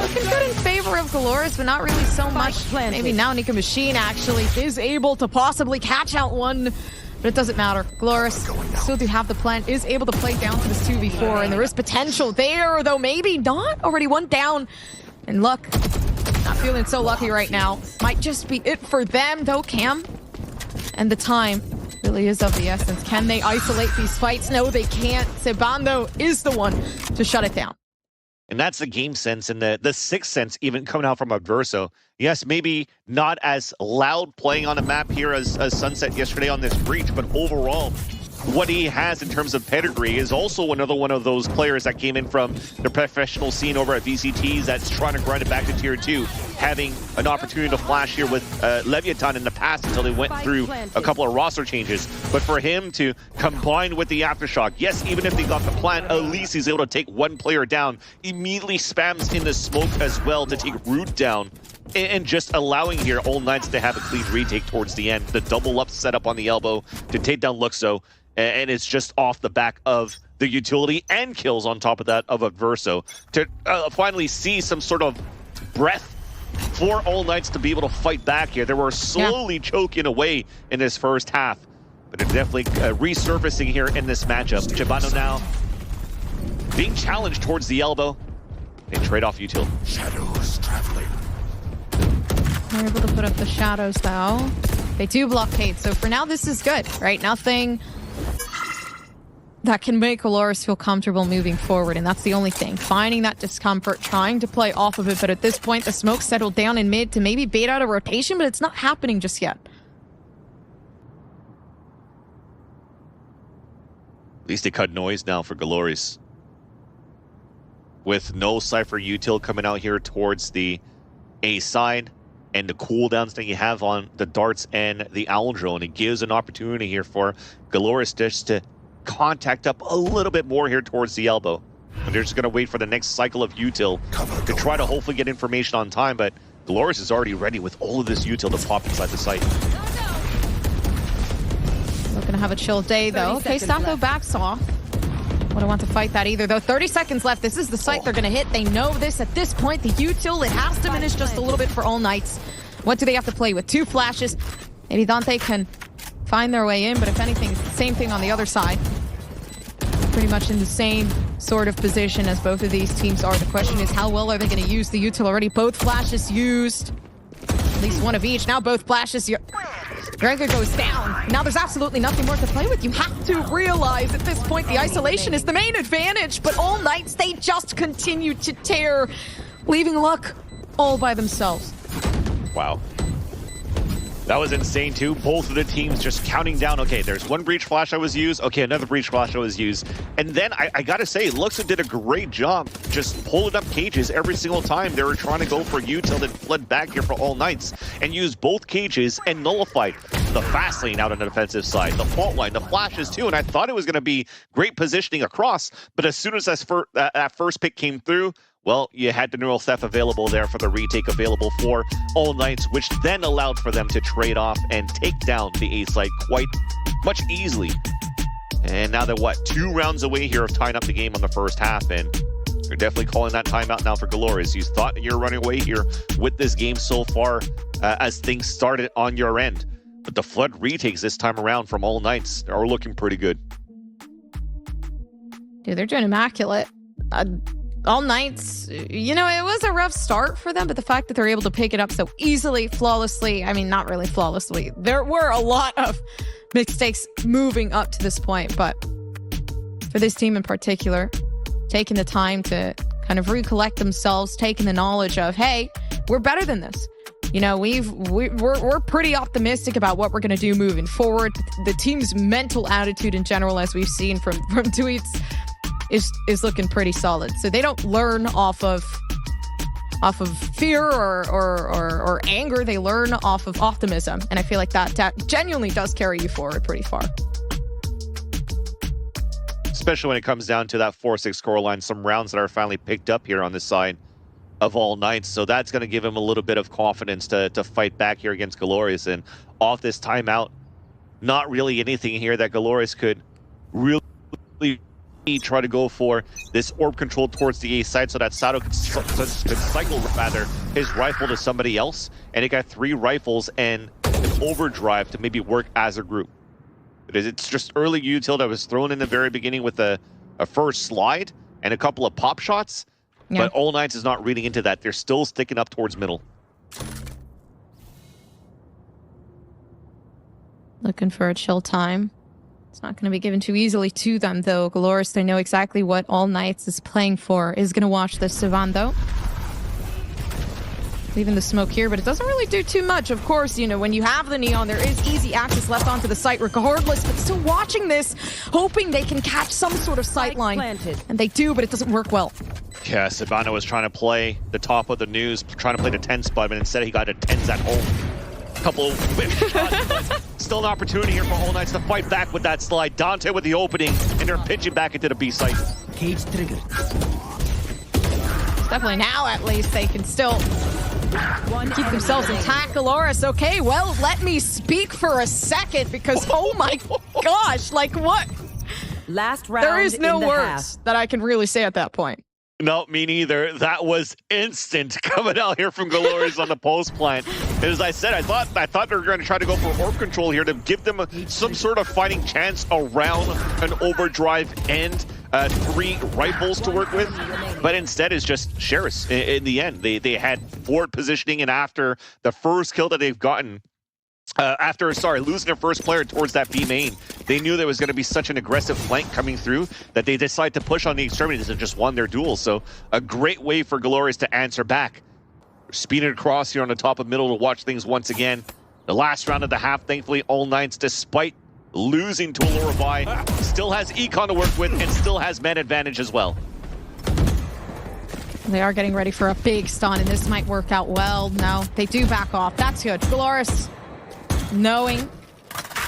looking good in favor of GLRS, but not really so much. Maybe now Nika Machine actually is able to possibly catch out one, but it doesn't matter. GLRS still do have the plant, is able to play down to this 2v4, and there is potential there, though maybe not. Already one down, and luck. Not feeling so lucky right now. Might just be it for them, though, Cam. And the time really is of the essence. Can they isolate these fights? No, they can't. Sebando is the one to shut it down. And that's the game sense and the sixth sense even coming out from Adverso. Yes, maybe not as loud playing on the map here as Sunset yesterday on this breach, but overall, what he has in terms of pedigree is also another one of those players that came in from the professional scene over at VCTs that's trying to grind it back to tier 2, having an opportunity to flash here with Leviathan in the past until they went through a couple of roster changes. But for him to combine with the Aftershock, yes, even if they got the plant, at least he's able to take one player down, immediately spams in the smoke as well to take Root down, and just allowing here All Knights to have a clean retake towards the end. The double up setup on the elbow to take down Luxo, and it's just off the back of the utility and kills on top of that of Adverso to finally see some sort of breath for All Knights to be able to fight back here. They were slowly choking away in this first half, but they're definitely resurfacing here in this matchup. Chibano now being challenged towards the elbow. They trade off util. Shadows traveling. They're able to put up the shadows, though. They do blockade, so for now this is good, right? Nothing that can make GLRS feel comfortable moving forward, and that's the only thing. Finding that discomfort, trying to play off of it, but at this point the smoke settled down in mid to maybe bait out a rotation, but it's not happening just yet. At least they cut noise now for GLRS. With no Cypher util coming out here towards the A side, and the cooldowns that you have on the darts and the owl drone, it gives an opportunity here for GLRS just to contact up a little bit more here towards the elbow. And they're just going to wait for the next cycle of util to try to hopefully get information on time, but GLRS is already ready with all of this util to pop inside the site. Not gonna have a chill day, though. Okay, Sato backs off. Wouldn't want to fight that either, though. 30 seconds left. This is the site they're gonna hit. They know this at this point. The util, it has to diminish just a little bit for All Knights. What do they have to play with? 2 flashes. Maybe Dante can find their way in, but if anything, it's the same thing on the other side. Pretty much in the same sort of position as both of these teams are. The question is, how well are they going to use the util already? Both flashes used. At least one of each. Now both flashes. Gregor goes down. Now there's absolutely nothing more to play with. You have to realize at this point the isolation is the main advantage, but All Knights, they just continue to tear, leaving Luck all by themselves. Wow. That was insane too. Both of the teams just counting down. Okay, there's one breach flash that was used. Okay, another breach flash that was used. And then I gotta say, Luxo did a great job just pulling up cages every single time they were trying to go for util, then fled back here for All Knights and used both cages and nullified the fast lane out on the defensive side, the fault line, the flashes too. And I thought it was gonna be great positioning across, but as soon as that first pick came through, well, you had the neural theft available there for the retake available for All Knights, which then allowed for them to trade off and take down the A site quite much easily. And now they're, what, 2 rounds away here of tying up the game on the first half, and they're definitely calling that timeout now for GLRS. You thought you're running away here with this game so far as things started on your end. But the flood retakes this time around from All Knights are looking pretty good. Dude, they're doing immaculate. All Knights, you know, it was a rough start for them, but the fact that they're able to pick it up so easily, flawlessly, I mean, not really flawlessly. There were a lot of mistakes moving up to this point, but for this team in particular, taking the time to kind of recollect themselves, taking the knowledge of, hey, we're better than this. You know, we're pretty optimistic about what we're going to do moving forward. The team's mental attitude in general, as we've seen from tweets, is looking pretty solid. So they don't learn off of fear or anger. They learn off of optimism, and I feel like that genuinely does carry you forward pretty far. Especially when it comes down to that 4-6 scoreline, some rounds that are finally picked up here on the side of All Knights. So that's going to give him a little bit of confidence to fight back here against GLRS. And off this timeout, not really anything here that GLRS could really try to go for this orb control towards the A side so that Sato could cycle rather his rifle to somebody else, and he got 3 rifles and an overdrive to maybe work as a group. It's just early util that was thrown in the very beginning with a first slide and a couple of pop shots, but All Knights is not reading into that. They're still sticking up towards middle. Looking for a chill time. It's not going to be given too easily to them, though. GLRS, they know exactly what All Knights is playing for. Is going to watch the Sivan, though. Leaving the smoke here, but it doesn't really do too much. Of course, you know, when you have the Neon, there is easy access left onto the site regardless, but still watching this, hoping they can catch some sort of sight line. And they do, but it doesn't work well. Yeah, Savannah was trying to play the top of the news, trying to play the 10 spot, but instead he got a 10s at home. Couple of whip shots, but still an opportunity here for All Knights to fight back with that slide. Dante with the opening, and they're pitching back into the B site. Cage triggered. Definitely now, at least, they can still keep themselves intact. GLRS, okay, well, let me speak for a second, because oh my gosh, like what? Last round. There is no in the words half. that I can really say at that point. No, me neither. That was instant coming out here from GLRS on the post plant. As I said, I thought they were going to try to go for orb control here to give them some sort of fighting chance around an overdrive and 3 rifles to work with. But instead, it's just Sheris in the end. They had forward positioning, and after the first kill that they've gotten, losing their first player towards that B main, they knew there was going to be such an aggressive flank coming through that they decided to push on the extremities and just won their duel. So a great way for GLRS to answer back. Speeding across here on the top of middle to watch things once again. The last round of the half, thankfully, All Knights, despite losing to Allura by, still has Econ to work with and still has man advantage as well. They are getting ready for a big stun, and this might work out well. No, they do back off. That's good. GLRS, knowing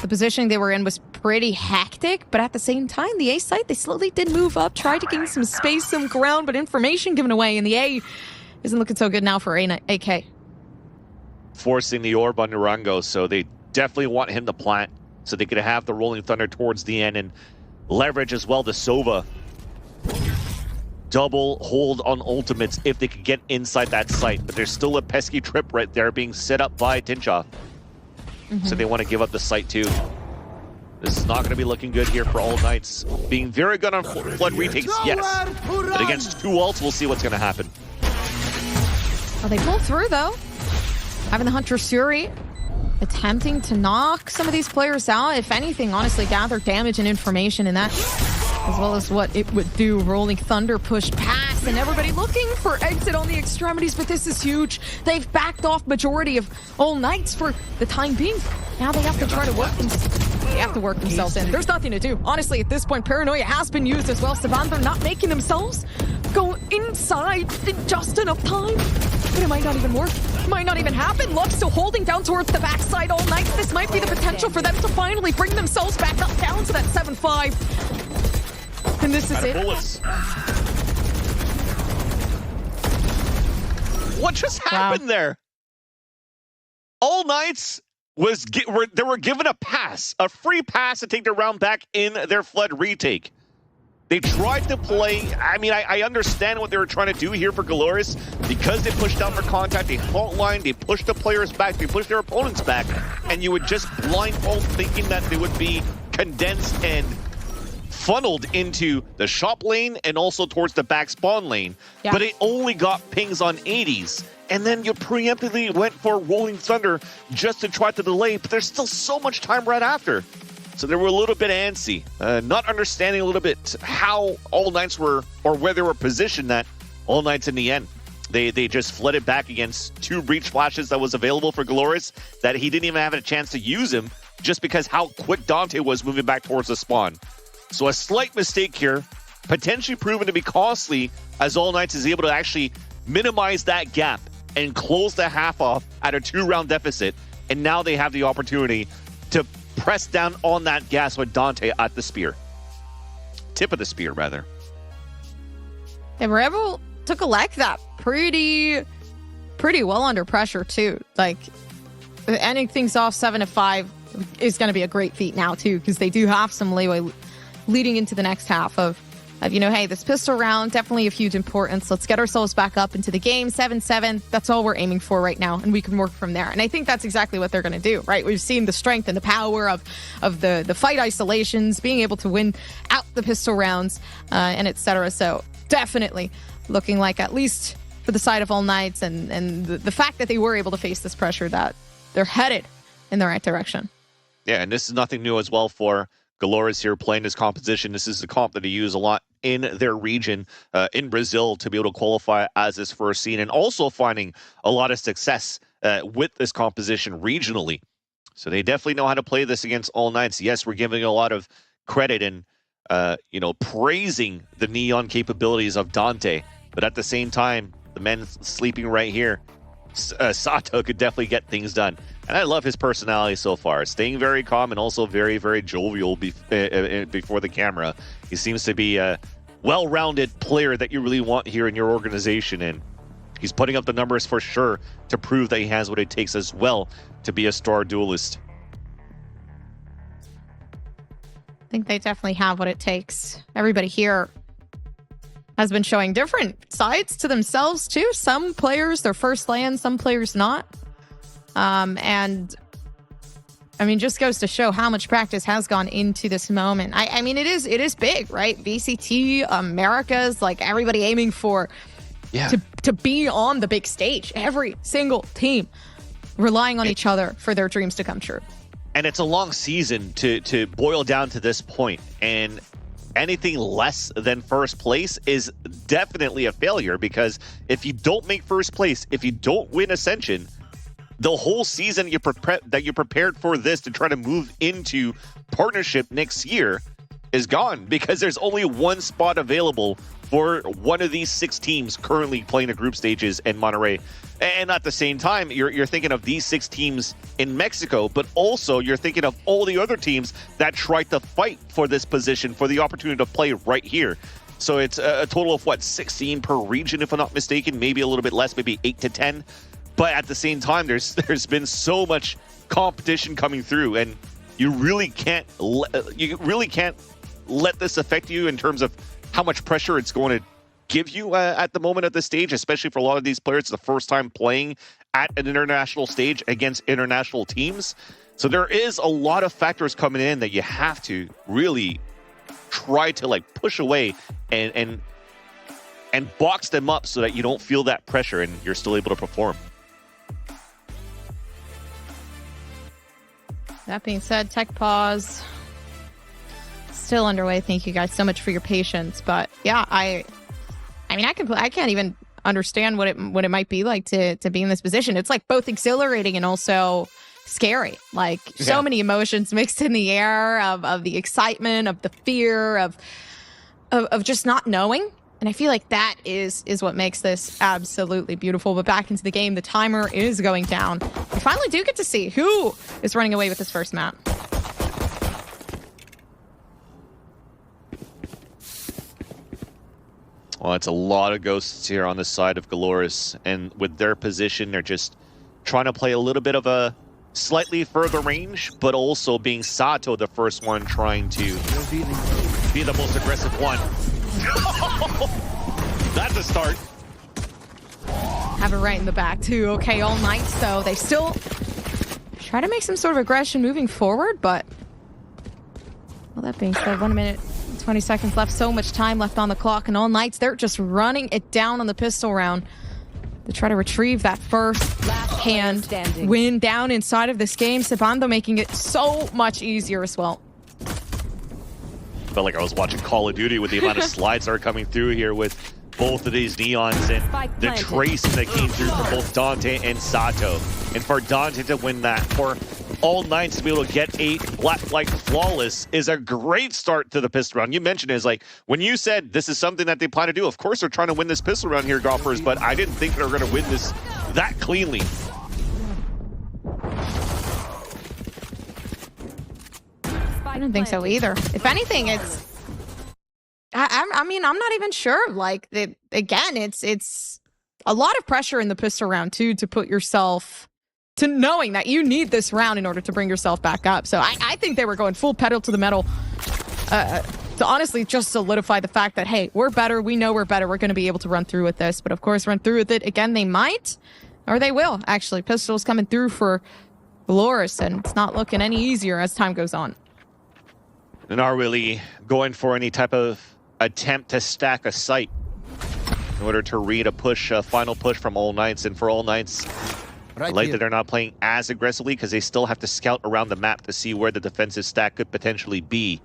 the positioning they were in was pretty hectic, but at the same time, the A site, they slowly did move up, tried to gain some space, some ground, but information given away, and the A isn't looking so good now for AK. Forcing the orb on Narango, so they definitely want him to plant so they could have the Rolling Thunder towards the end and leverage as well the Sova. Double hold on ultimates if they could get inside that site, but there's still a pesky trip right there being set up by Tinchoff. So they want to give up the site too. This is not going to be looking good here for All Knights. Being very good on flood retakes, yes. But against 2 ults, we'll see what's going to happen. Well, they pull through, though. Having the Hunter Suri attempting to knock some of these players out. If anything, honestly, gather damage and information in that, as well as what it would do. Rolling Thunder pushed past, and everybody looking for exit on the extremities, but this is huge. They've backed off majority of All Knights for the time being. Now they have to try to work themselves in. There's nothing to do. Honestly, at this point, Paranoia has been used as well. Savan, they're not making themselves go inside in just enough time. But it might not even work. It might not even happen. Love still holding down towards the backside All Knights. This might be the potential for them to finally bring themselves back up down to that 7-5. And this is it. Bullets. What just happened there? All Knights they were given a pass, a free pass to take the round back in their flood retake. They tried to play, I mean, I understand what they were trying to do here for GLRS, because they pushed down for contact, they fault line, they pushed the players back, they pushed their opponents back, and you would just blindfold thinking that they would be condensed and funneled into the shop lane and also towards the back spawn lane. Yeah. But it only got pings on 80s. And then you preemptively went for Rolling Thunder just to try to delay, but there's still so much time right after. So they were a little bit antsy, not understanding a little bit how All Knights were, or where they were positioned at All Knights in the end. They just flooded back against 2 breach flashes that was available for GLRS that he didn't even have a chance to use him just because how quick Dante was moving back towards the spawn. So a slight mistake here, potentially proven to be costly, as All Knights is able to actually minimize that gap and close the half off at a 2-round deficit. And now they have the opportunity to press down on that gas with Dante at the spear. Tip of the spear, rather. They were able to collect that pretty well under pressure, too. Like, ending things off 7-5 is going to be a great feat now, too, because they do have some leeway leading into the next half of of, hey, this pistol round, definitely of huge importance. Let's get ourselves back up into the game. 7-7, that's all we're aiming for right now, and we can work from there. And I think that's exactly what they're going to do, right? We've seen the strength and the power of the fight isolations, being able to win out the pistol rounds, and etc. So definitely looking like, at least for the side of All Knights, and the fact that they were able to face this pressure, that they're headed in the right direction. Yeah, and this is nothing new as well for GLRS here playing this composition. This is the comp that they use a lot in their region, in Brazil, to be able to qualify as this first scene, and also finding a lot of success with this composition regionally. So they definitely know how to play this against All Knights. Yes, we're giving a lot of credit and praising the Neon capabilities of Dante, but at the same time, the men sleeping right here, Sato could definitely get things done. And I love his personality so far, staying very calm and also very, very jovial before the camera. He seems to be a well-rounded player that you really want here in your organization, and he's putting up the numbers for sure to prove that he has what it takes as well to be a star duelist. I think they definitely have what it takes. Everybody here has been showing different sides to themselves too. Some players, their first land, some players not. And I mean, just goes to show how much practice has gone into this moment. I mean, it is big, right? VCT Americas, like everybody aiming for to be on the big stage. Every single team relying on each other for their dreams to come true. And it's a long season to boil down to this point, and anything less than first place is definitely a failure, because if you don't make first place, if you don't win Ascension, the whole season that you prepared for this to try to move into partnership next year is gone, because there's only one spot available for one of these 6 teams currently playing the group stages in Monterrey. And at the same time, you're thinking of these 6 teams in Mexico, but also you're thinking of all the other teams that tried to fight for this position, for the opportunity to play right here. So it's a total of, 16 per region, if I'm not mistaken, maybe a little bit less, maybe 8 to 10. But at the same time, there's been so much competition coming through, and you really can't let this affect you in terms of how much pressure it's going to give you at the moment at this stage, especially for a lot of these players. It's the first time playing at an international stage against international teams. So there is a lot of factors coming in that you have to really try to push away and box them up so that you don't feel that pressure and you're still able to perform. That being said, tech pause still underway. Thank you guys so much for your patience. But yeah, I can't even understand what it might be like to be in this position. It's both exhilarating and also scary. So many emotions mixed in the air of the excitement, of the fear, of just not knowing. And I feel like that is what makes this absolutely beautiful. But back into the game, the timer is going down. We finally do get to see who is running away with this first map. Well, it's a lot of ghosts here on the side of GLRS, and with their position, they're just trying to play a little bit of a slightly further range, but also being Sato the first one trying to be the most aggressive one. That's a start. Have it right in the back too. Okay, All Knights though, they still try to make some sort of aggression moving forward, but well, that being said, 1 minute 20 seconds left, so much time left on the clock, and All Knights, they're just running it down on the pistol round to try to retrieve that first hand win down inside of this game. Sebando making it so much easier as well. Felt like I was watching Call of Duty with the amount of slides that are coming through here with both of these Neons and the tracing that came through from both Dante and Sato. And for Dante to win that, for All Knights to be able to get a Black Flight Flawless is a great start to the pistol round. You mentioned it, when you said this is something that they plan to do, of course they're trying to win this pistol round here, golfers, but I didn't think they were going to win this that cleanly. I don't think so either. If anything, it's I mean, I'm not even sure. Again, it's a lot of pressure in the pistol round too, to put yourself to knowing that you need this round in order to bring yourself back up. So I think they were going full pedal to the metal to honestly just solidify the fact that, hey, we're better. We know we're better. We're going to be able to run through with this. But of course, run through with it again, they might, or they will, actually. Pistols coming through for VALORANT, and it's not looking any easier as time goes on. They're not really going for any type of attempt to stack a site in order to read a final push from All Knights. And for All Knights, I like that they're not playing as aggressively because they still have to scout around the map to see where the defensive stack could potentially be.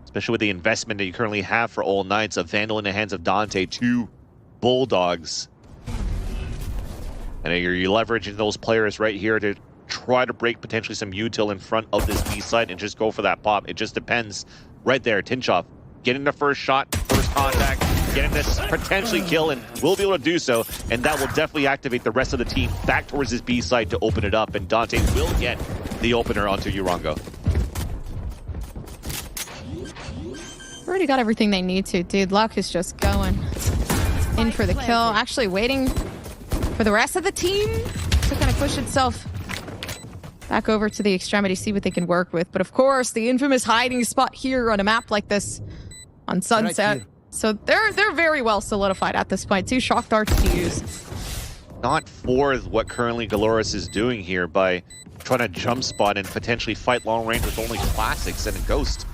Especially with the investment that you currently have for All Knights, a Vandal in the hands of Dante, 2 Bulldogs. And you're leveraging those players right here to try to break potentially some util in front of this B site and just go for that pop. It just depends. Right there, Tinchoff getting the first shot, first contact, getting this potentially kill, and will be able to do so. And that will definitely activate the rest of the team back towards this B site to open it up. And Dante will get the opener onto Urango. Already got everything they need to. Dude, Luck is just going in for the kill. Actually waiting for the rest of the team to kind of push itself back over to the extremity, see what they can work with. But of course, the infamous hiding spot here on a map like this on Sunset. Right, so they're very well solidified at this point. 2 shock darts to use. Not for what currently GLRS is doing here by trying to jump spot and potentially fight long range with only classics and a ghost.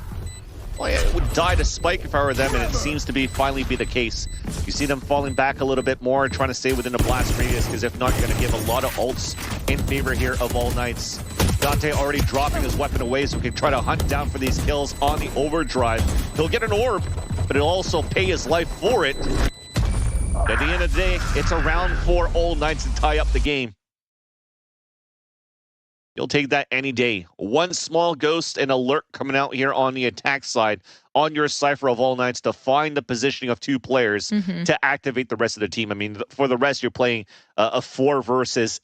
Well, yeah, it would die to Spike if I were them, and it seems to be finally be the case. You see them falling back a little bit more, trying to stay within the blast radius, because if not, you're going to give a lot of ults in favor here of All Knights. Dante already dropping his weapon away, so he can try to hunt down for these kills on the overdrive. He'll get an orb, but he'll also pay his life for it. At the end of the day, it's a round for All Knights to tie up the game. You'll take that any day. 1 small ghost and alert coming out here on the attack side on your Cypher of All Knights to find the positioning of 2 players to activate the rest of the team. I mean, for the rest, you're playing a 4 versus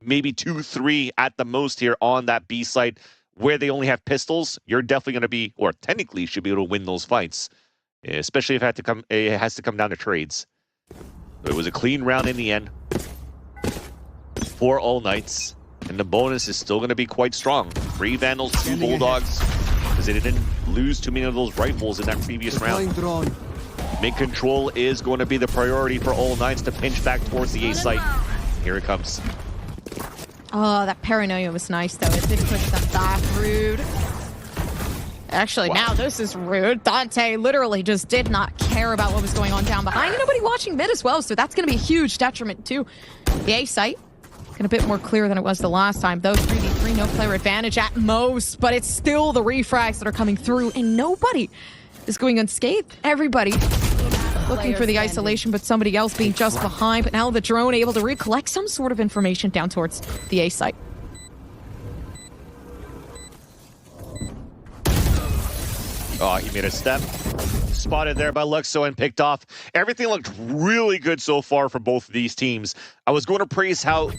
maybe 2-3 at the most here on that B site where they only have pistols. You're definitely going to be, or technically should be able to win those fights, especially if it has to come down to trades. It was a clean round in the end for All Knights. And the bonus is still going to be quite strong. 3 Vandals, 2 Bulldogs, because they didn't lose too many of those rifles in that previous round. Mid-control is going to be the priority for All Knights to pinch back towards the A site. Here it comes. Oh, that paranoia was nice, though. It did push them back. Rude. Actually, now this is rude. Dante literally just did not care about what was going on down behind. Nobody watching mid as well, so that's going to be a huge detriment to the A site. Looking a bit more clear than it was the last time, though. 3v3, no player advantage at most, but it's still the refrags that are coming through, and nobody is going unscathed. Everybody looking for the isolation, but somebody else being just behind. But now the drone able to recollect some sort of information down towards the A site. Oh, he made a step. Spotted there by Luxo and picked off. Everything looked really good so far for both of these teams. I was going to praise how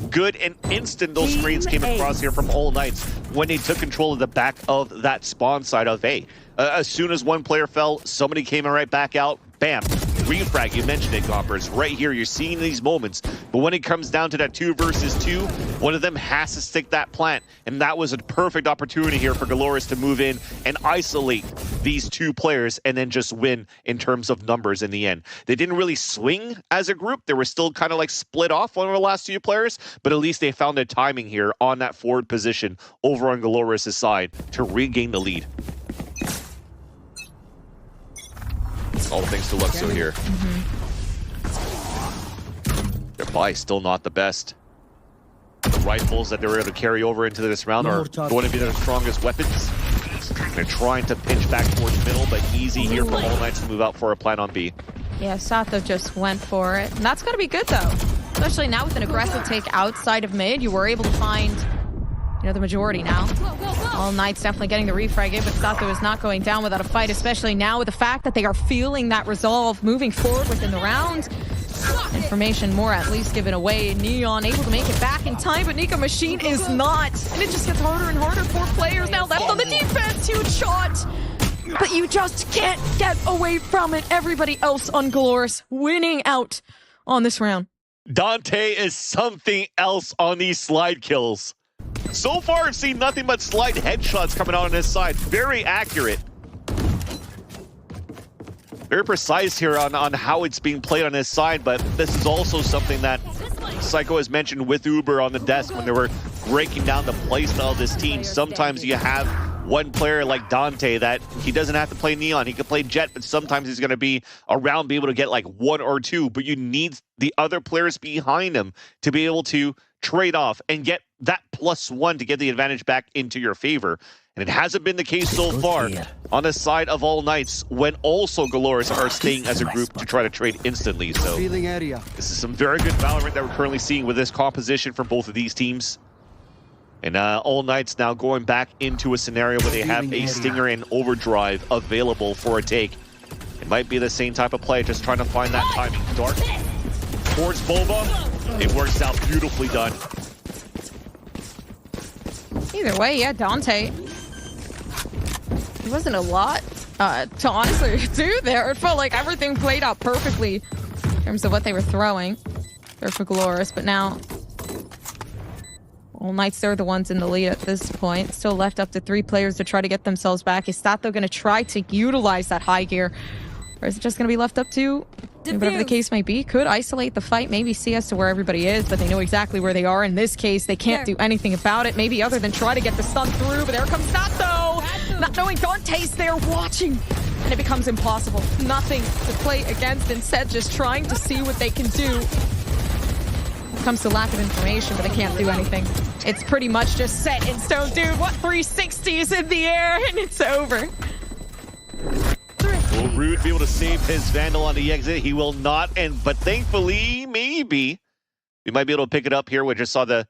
good and instant those screens came across here from All Knights when they took control of the back of that spawn side of A. As soon as one player fell, somebody came right back out. Bam. Refrag, you mentioned it, Gompers. Right here, you're seeing these moments. But when it comes down to that 2 versus 2, one of them has to stick that plant. And that was a perfect opportunity here for GLRS to move in and isolate these 2 players and then just win in terms of numbers in the end. They didn't really swing as a group. They were still kind of like split off one of the last 2 players, but at least they found their timing here on that forward position over on GLRS' side to regain the lead. All thanks to Luxo here. Their buy still not the best. The rifles that they were able to carry over into this round are going to be their strongest weapons. They're trying to pinch back towards middle, but easy here for All Knights to move out for a plant on B. Yeah, Sato just went for it. And that's going to be good, though. Especially now with an aggressive take outside of mid, you were able to find, you know, the majority now. All Knights definitely getting the refrag in, but Sato is not going down without a fight, especially now with the fact that they are feeling that resolve moving forward within the round. Information more at least given away. Neon able to make it back in time, but Nico Machine is not. And it just gets harder and harder. 4 players now left on the defense. Huge shot. But you just can't get away from it. Everybody else on GLRS winning out on this round. Dante is something else on these slide kills. So far, I've seen nothing but slide headshots coming out on his side. Very accurate. very precise here on how it's being played on his side, but this is also something that Psycho has mentioned with Uber on the desk when they were breaking down the playstyle of this team. Sometimes you have one player like Dante that he doesn't have to play Neon. He can play Jet, but sometimes he's going to be around, be able to get like 1 or 2, but you need the other players behind him to be able to trade off and get that +1 to get the advantage back into your favor. And it hasn't been the case so far on the side of All Knights when also GLRS are staying as a group to try to trade instantly. So this is some very good Valorant that we're currently seeing with this composition from both of these teams. And All Knights now going back into a scenario where they have a Stinger and Overdrive available for a take. It might be the same type of play, just trying to find that timing. Dark towards Boba. It works out, beautifully done. Either way, yeah, Dante. There wasn't a lot to honestly do there. It felt like everything played out perfectly in terms of what they were throwing there for GLRS, but now All Knights, they're the ones in the lead at this point. Still left up to 3 players to try to get themselves back. Is Stato going to try to utilize that high gear? Or is it just going to be left up to whatever the case might be? Could isolate the fight, maybe see as to where everybody is, but they know exactly where they are. In this case, they can't do anything about it, maybe other than try to get the stun through, but there comes Stato! Not knowing Dante's there watching, and it becomes impossible. Nothing to play against, instead just trying to see what they can do. It comes to lack of information, but they can't do anything. It's pretty much just set in stone. Dude, what 360s in the air, and it's over. Will Rude be able to save his Vandal on the exit? He will not, but thankfully, maybe we might be able to pick it up here. We just saw the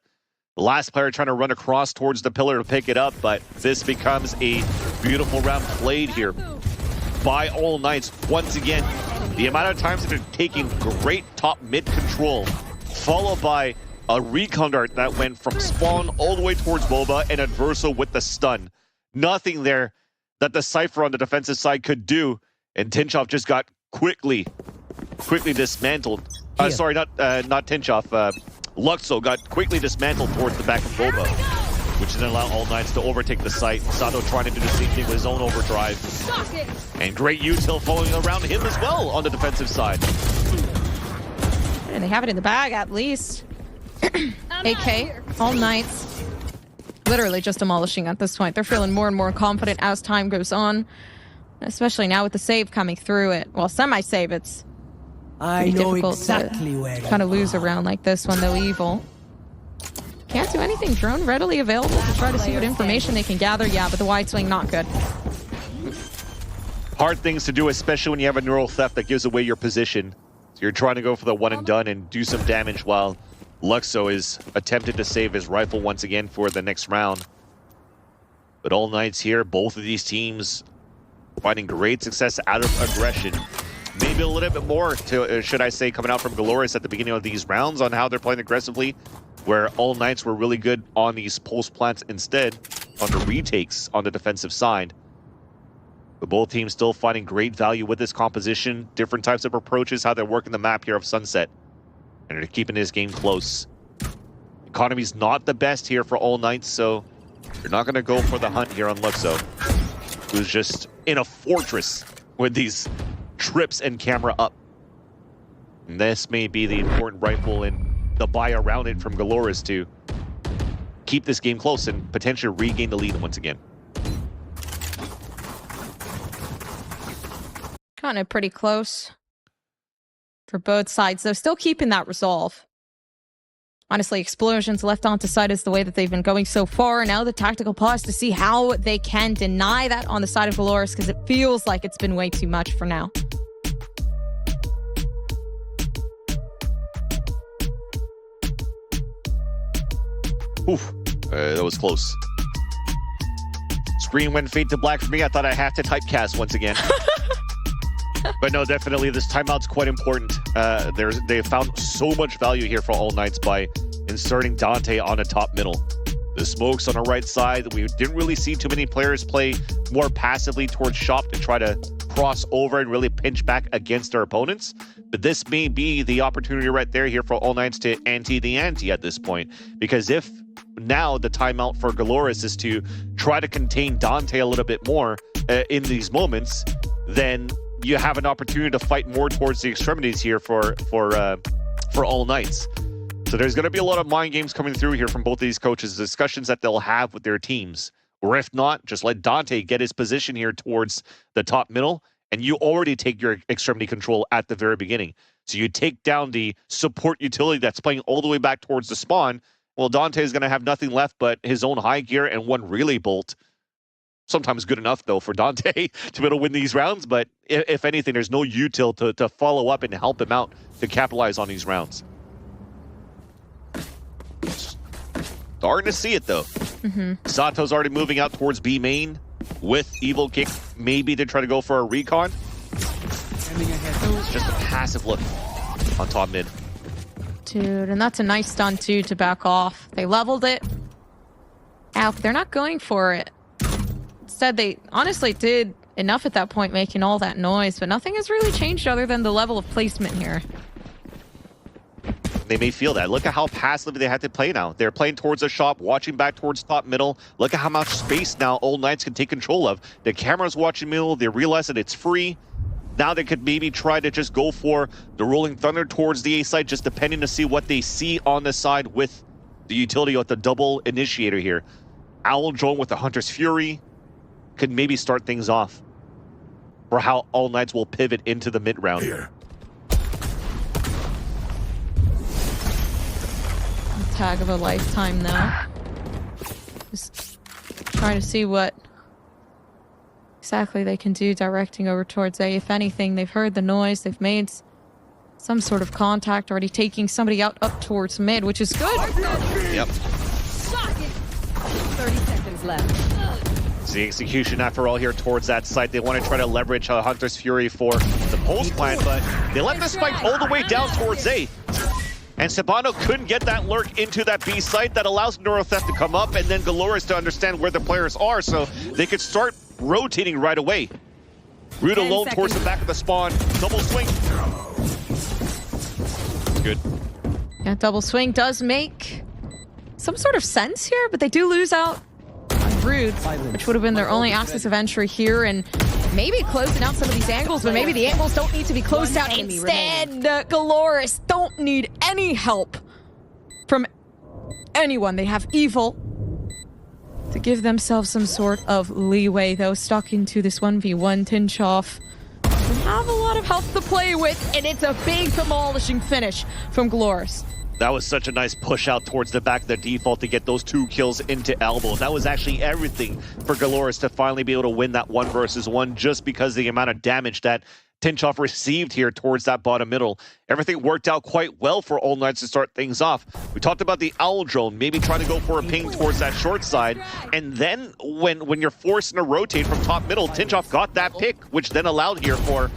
last player trying to run across towards the pillar to pick it up, but this becomes a beautiful round played here by All Knights. Once again, the amount of times that they're taking great top mid control, followed by a recon dart that went from spawn all the way towards Boba and Adverso with the stun. Nothing there that the Cypher on the defensive side could do, and Tinchoff just got quickly dismantled. Sorry, not Tinchoff. Luxo got quickly dismantled towards the back of Boba, which didn't allow All Knights to overtake the site. Sato trying to do the same thing with his own overdrive. And great util following around him as well on the defensive side. And they have it in the bag, at least. AK, All Knights, literally just demolishing at this point. They're feeling more and more confident as time goes on, especially now with the save coming through it. Well, semi-save, it's pretty difficult to kind of lose a round like this one, though. Evil can't do anything. Drone readily available to try to see what information they can gather. Yeah, but the wide swing, not good. Hard things to do, especially when you have a neural theft that gives away your position. So you're trying to go for the one and done and do some damage while Luxo is attempted to save his rifle once again for the next round. But All Knights here, both of these teams finding great success out of aggression. Maybe a little bit more, to, should I say, coming out from GLRS at the beginning of these rounds on how they're playing aggressively, where All Knights were really good on these pulse plants instead, on the retakes on the defensive side. But both teams still finding great value with this composition, different types of approaches, how they're working the map here of Sunset. And they're keeping this game close. Economy's not the best here for All Knights, so they're not going to go for the hunt here on Luxo, who's just in a fortress with these trips and camera up. And this may be the important rifle and the buy around it from GLRS to keep this game close and potentially regain the lead once again. Kind of pretty close for both sides, though. Still keeping that resolve. Honestly, explosions left onto side is the way that they've been going so far. Now the tactical pause to see how they can deny that on the side of GLRS, because it feels like it's been way too much for now. Oof, that was close. Screen went fade to black for me. I thought I had to typecast once again. But no, definitely this timeout's quite important. They found so much value here for All Knights by inserting Dante on the top middle. The smokes on the right side, we didn't really see too many players play more passively towards shop to try to cross over and really pinch back against their opponents. But this may be the opportunity right there here for All Knights to ante the ante at this point. Because if now the timeout for GLRS is to try to contain Dante a little bit more in these moments, then you have an opportunity to fight more towards the extremities here for All Knights. So there's going to be a lot of mind games coming through here from both of these coaches, discussions that they'll have with their teams. Or if not, just let Dante get his position here towards the top middle, and you already take your extremity control at the very beginning. So you take down the support utility that's playing all the way back towards the spawn. Well, Dante is going to have nothing left but his own high gear and one relay bolt. Sometimes good enough, though, for Dante to be able to win these rounds. But if anything, there's no util to follow up and help him out to capitalize on these rounds. Starting to see it, though. Sato's already moving out towards B main with Evil Kick, maybe to try to go for a recon. It's just a passive look on top mid. Dude, and that's a nice stun, too, to back off. They leveled it. Alp, they're not going for it. Instead, they honestly did enough at that point, making all that noise, but nothing has really changed other than the level of placement here. They may feel that. Look at how passively they had to play now. They're playing towards the shop, watching back towards top middle. Look at how much space now All Knights can take control of. The camera's watching middle. They realize that it's free. Now they could maybe try to just go for the Rolling Thunder towards the A side, just depending to see what they see on the side with the utility of the double initiator here. Owl Drone with the Hunter's Fury could maybe start things off for how All Knights will pivot into the mid round. Tag of a lifetime now. Just trying to see what exactly they can do directing over towards A. If anything, they've heard the noise, they've made some sort of contact, already taking somebody out up towards mid, which is good. Yep. 30 seconds left. It's the execution after all here towards that site. They want to try to leverage Hunter's Fury for the post plan, but they let the spike all the way down towards A. And Sabano couldn't get that lurk into that B site that allows Neurotheft to come up and then GLRS to understand where the players are so they could start rotating right away. Root alone towards the back of the spawn. Double swing. Good. Yeah, double swing does make some sort of sense here, but they do lose out on Brood, which would have been their only access of entry here, and maybe closing out some of these angles, but maybe the angles don't need to be closed out. Instead, GLRS don't need any help from anyone. They have Evil to give themselves some sort of leeway, though, stuck into this 1v1. Tinchoff doesn't have a lot of health to play with, and it's a big demolishing finish from GLRS. That was such a nice push out towards the back of the default to get those 2 kills into elbow. That was actually everything for GLRS to finally be able to win that 1 versus 1, just because the amount of damage that Tinchoff received here towards that bottom middle. Everything worked out quite well for All Knights to start things off. We talked about the Owl Drone, maybe trying to go for a ping towards that short side. And then when you're forced to rotate from top middle, Tinchoff got that pick, which then allowed here for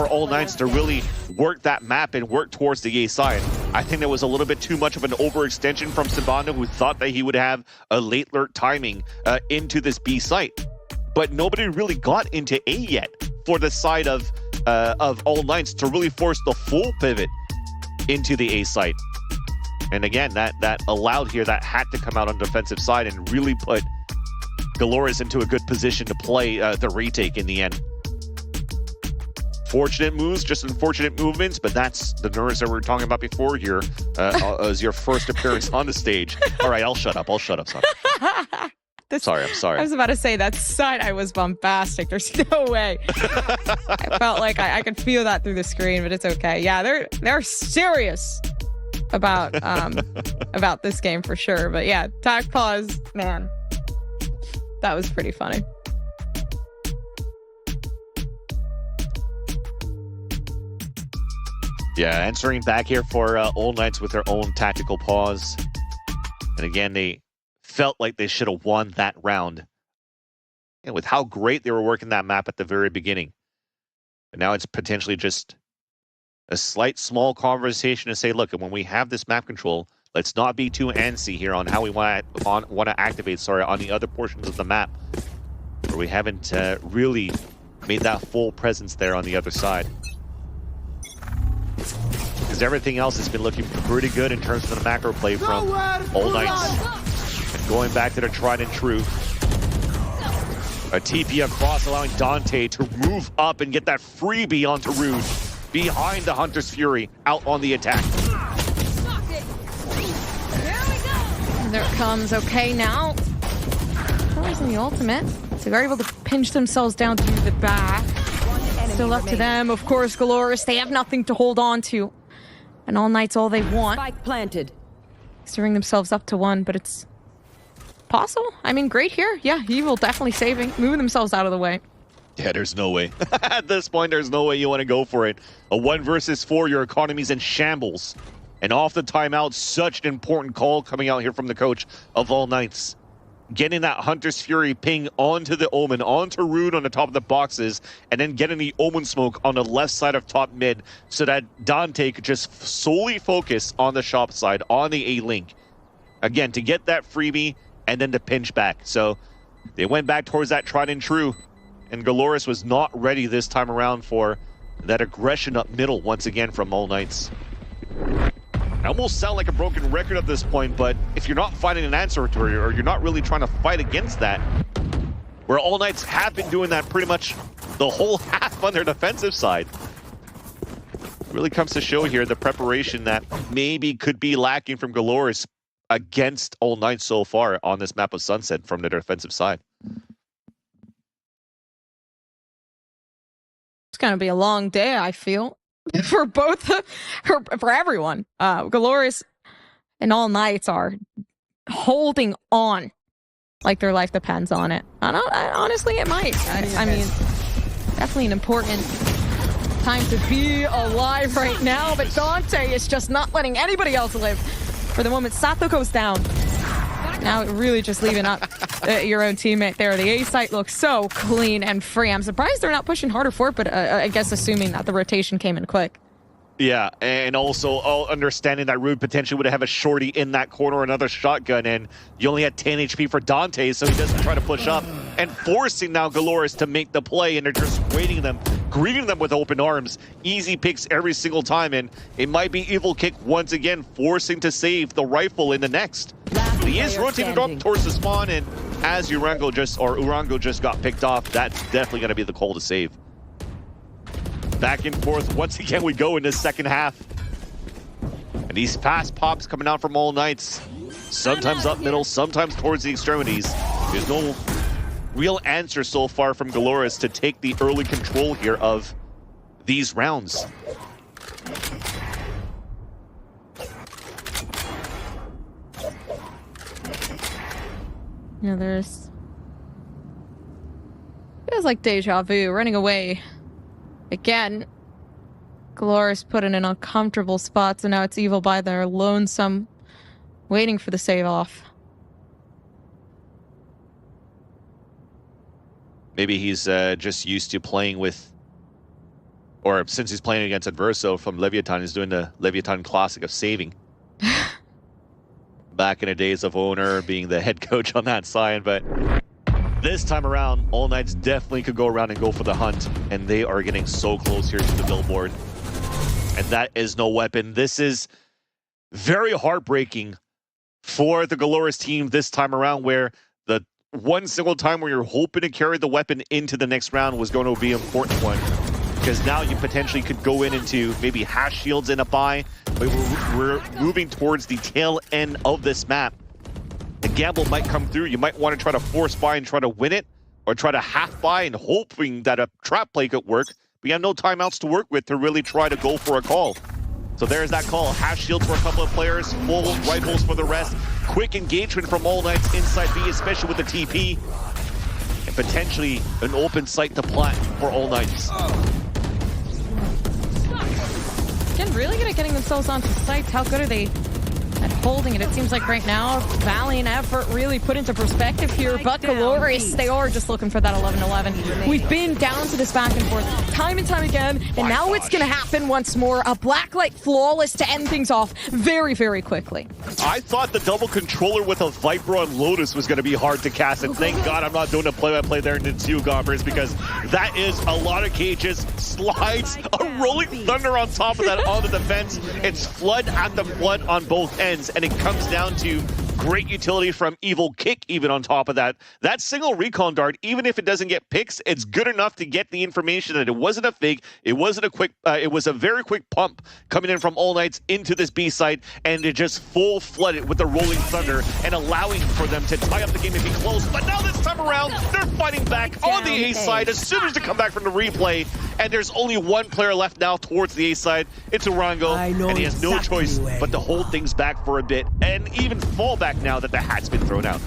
All Knights to really work that map and work towards the A side. I think there was a little bit too much of an overextension from Sabano, who thought that he would have a late lurk timing into this B site. But nobody really got into A yet for the side of All Knights to really force the full pivot into the A site. And again, that allowed here that hat to come out on the defensive side and really put GLRS into a good position to play the retake in the end. Fortunate moves, just unfortunate movements, but that's the nerves that we were talking about before here as your first appearance on the stage. All right, I'll shut up, son. Sorry, I'm sorry. I was about to say that side-eye was bombastic. There's no way. I felt like I could feel that through the screen, but it's okay. Yeah, they're serious about this game for sure. But yeah, tag pause, man, that was pretty funny. Yeah, answering back here for All Knights with their own tactical pause. And again, they felt like they should have won that round. And with how great they were working that map at the very beginning. But now it's potentially just a slight small conversation to say, look, when we have this map control, let's not be too antsy here on how we want to activate, on the other portions of the map. Where we haven't really made that full presence there on the other side. Because everything else has been looking pretty good in terms of the macro play from All Knights. And going back to their tried and true. A TP across, allowing Dante to move up and get that freebie onto Rude behind the Hunter's Fury out on the attack. There it comes. Okay, now Colors in the ultimate, so they're able to pinch themselves down through the back. Still up to them, of course. GLRS, they have nothing to hold on to, and All Knight's all they want. Spike planted. Stirring themselves up to 1, but it's possible. I mean, great here. Yeah, he will definitely moving themselves out of the way. Yeah, there's no way. At this point, there's no way you want to go for it. A 1 versus 4, your economy's in shambles. And off the timeout, such an important call coming out here from the coach of All Knights. Getting that Hunter's Fury ping onto the Omen, onto Rune on the top of the boxes, and then getting the Omen smoke on the left side of top mid so that Dante could just solely focus on the shop side, on the A-Link. Again, to get that freebie and then to pinch back. So they went back towards that tried and true, and GLRS was not ready this time around for that aggression up middle once again from All Knights. I almost sound like a broken record at this point, but if you're not finding an answer to it, or you're not really trying to fight against that, where All Knights have been doing that pretty much the whole half on their defensive side, it really comes to show here the preparation that maybe could be lacking from GLRS against All Knights so far on this map of Sunset from the defensive side. It's gonna be a long day, I feel. For both, for everyone. GLRS and All Knights are holding on like their life depends on it. Honestly, it might. I mean, definitely an important time to be alive right now, but Dante is just not letting anybody else live. For the moment, Sato goes down. Now really just leaving up your own teammate there. The A site looks so clean and free. I'm surprised they're not pushing harder for it, but I guess assuming that the rotation came in quick. Yeah, and also understanding that Rude potentially would have a shorty in that corner, another shotgun, and you only had 10 HP for Dante, so he doesn't try to push up, and forcing now GLRS to make the play, and they're just waiting them, greeting them with open arms. Easy picks every single time, and it might be Evil Kick once again, forcing to save the rifle in the next. He is rotating up towards the spawn, and as Urango just got picked off, that's definitely going to be the call to save. Back and forth, once again we go in this second half. And these fast pops coming out from All Knights. Sometimes up middle, sometimes towards the extremities. There's no real answer so far from GLRS to take the early control here of these rounds. Yeah, there's... feels like deja vu, running away. Again, GLRS put in an uncomfortable spot, so now it's Evil by their lonesome, waiting for the save-off. Maybe he's just used to playing with, or since he's playing against Adverso from Leviathan, he's doing the Leviathan classic of saving. Back in the days of Owner being the head coach on that side, but this time around, All Knights definitely could go around and go for the hunt, and they are getting so close here to the billboard. And that is no weapon. This is very heartbreaking for the GLRS team this time around, where the one single time where you're hoping to carry the weapon into the next round was going to be an important one. Because now you potentially could go into maybe hash shields in a buy, but we're moving towards the tail end of this map. The gamble might come through. You might want to try to force buy and try to win it, or try to half buy and hoping that a trap play could work. We have no timeouts to work with to really try to go for a call. So there's that call. Hash shields for a couple of players, full rifles for the rest. Quick engagement from All Knights inside B, especially with the TP. And potentially an open site to plant for All Knights. Again, really good at getting themselves onto sites. How good are they at holding it? It seems like right now, valiant effort really put into perspective here, but GLRS, they are just looking for that 11-11. We've been down to this back and forth time and time again, and now it's going to happen once more. A Blacklight flawless to end things off very, very quickly. I thought the double controller with a Viper on Lotus was going to be hard to cast, and thank God I'm not doing a play-by-play there in the two Gobbers, because that is a lot of cages, slides, a rolling thunder on top of that on the defense. It's flood at the flood on both ends, and it comes down to Great utility from Evil Kick even on top of that. That single recon dart, even if it doesn't get picks, it's good enough to get the information that it wasn't a fake, it wasn't a quick, it was a very quick pump coming in from All Knights into this B site, and it just full flooded with the Rolling Thunder and allowing for them to tie up the game and be close. But now this time around, they're fighting back on the A side as soon as they come back from the replay, and there's only one player left now towards the A side. It's Orango, and he has no choice but to hold things back for a bit and even fall back now that the hat's been thrown out.